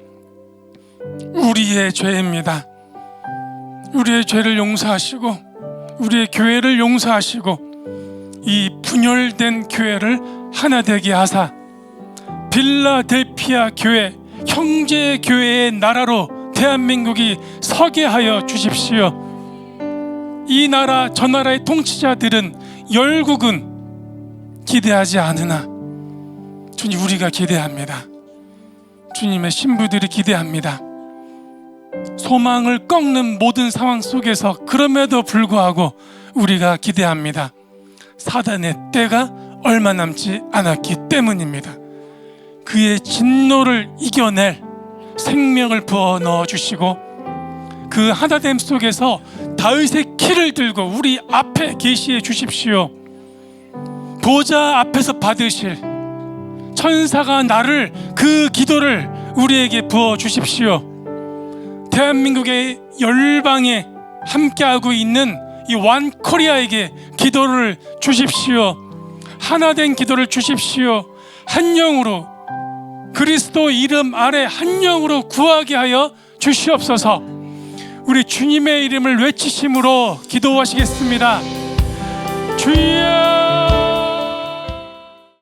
우리의 죄입니다. 우리의 죄를 용서하시고 우리의 교회를 용서하시고 이 분열된 교회를 하나 되게 하사 빌라델피아 교회, 형제 교회의 나라로 대한민국이 서게 하여 주십시오. 이 나라 저 나라의 통치자들은, 열국은 기대하지 않으나 주님, 우리가 기대합니다. 주님의 신부들이 기대합니다. 소망을 꺾는 모든 상황 속에서 그럼에도 불구하고 우리가 기대합니다. 사단의 때가 얼마 남지 않았기 때문입니다. 그의 진노를 이겨낼 생명을 부어 넣어주시고 그 하나됨 속에서 다윗의 키를 들고 우리 앞에 계시해 주십시오. 보좌 앞에서 받으실 천사가 나를, 그 기도를 우리에게 부어 주십시오. 대한민국의 열방에 함께하고 있는 이 완코리아에게 기도를 주십시오. 하나된 기도를 주십시오. 한 영으로, 그리스도 이름 아래 한 영으로 구하게 하여 주시옵소서. 우리 주님의 이름을 외치심으로 기도하시겠습니다. 주여!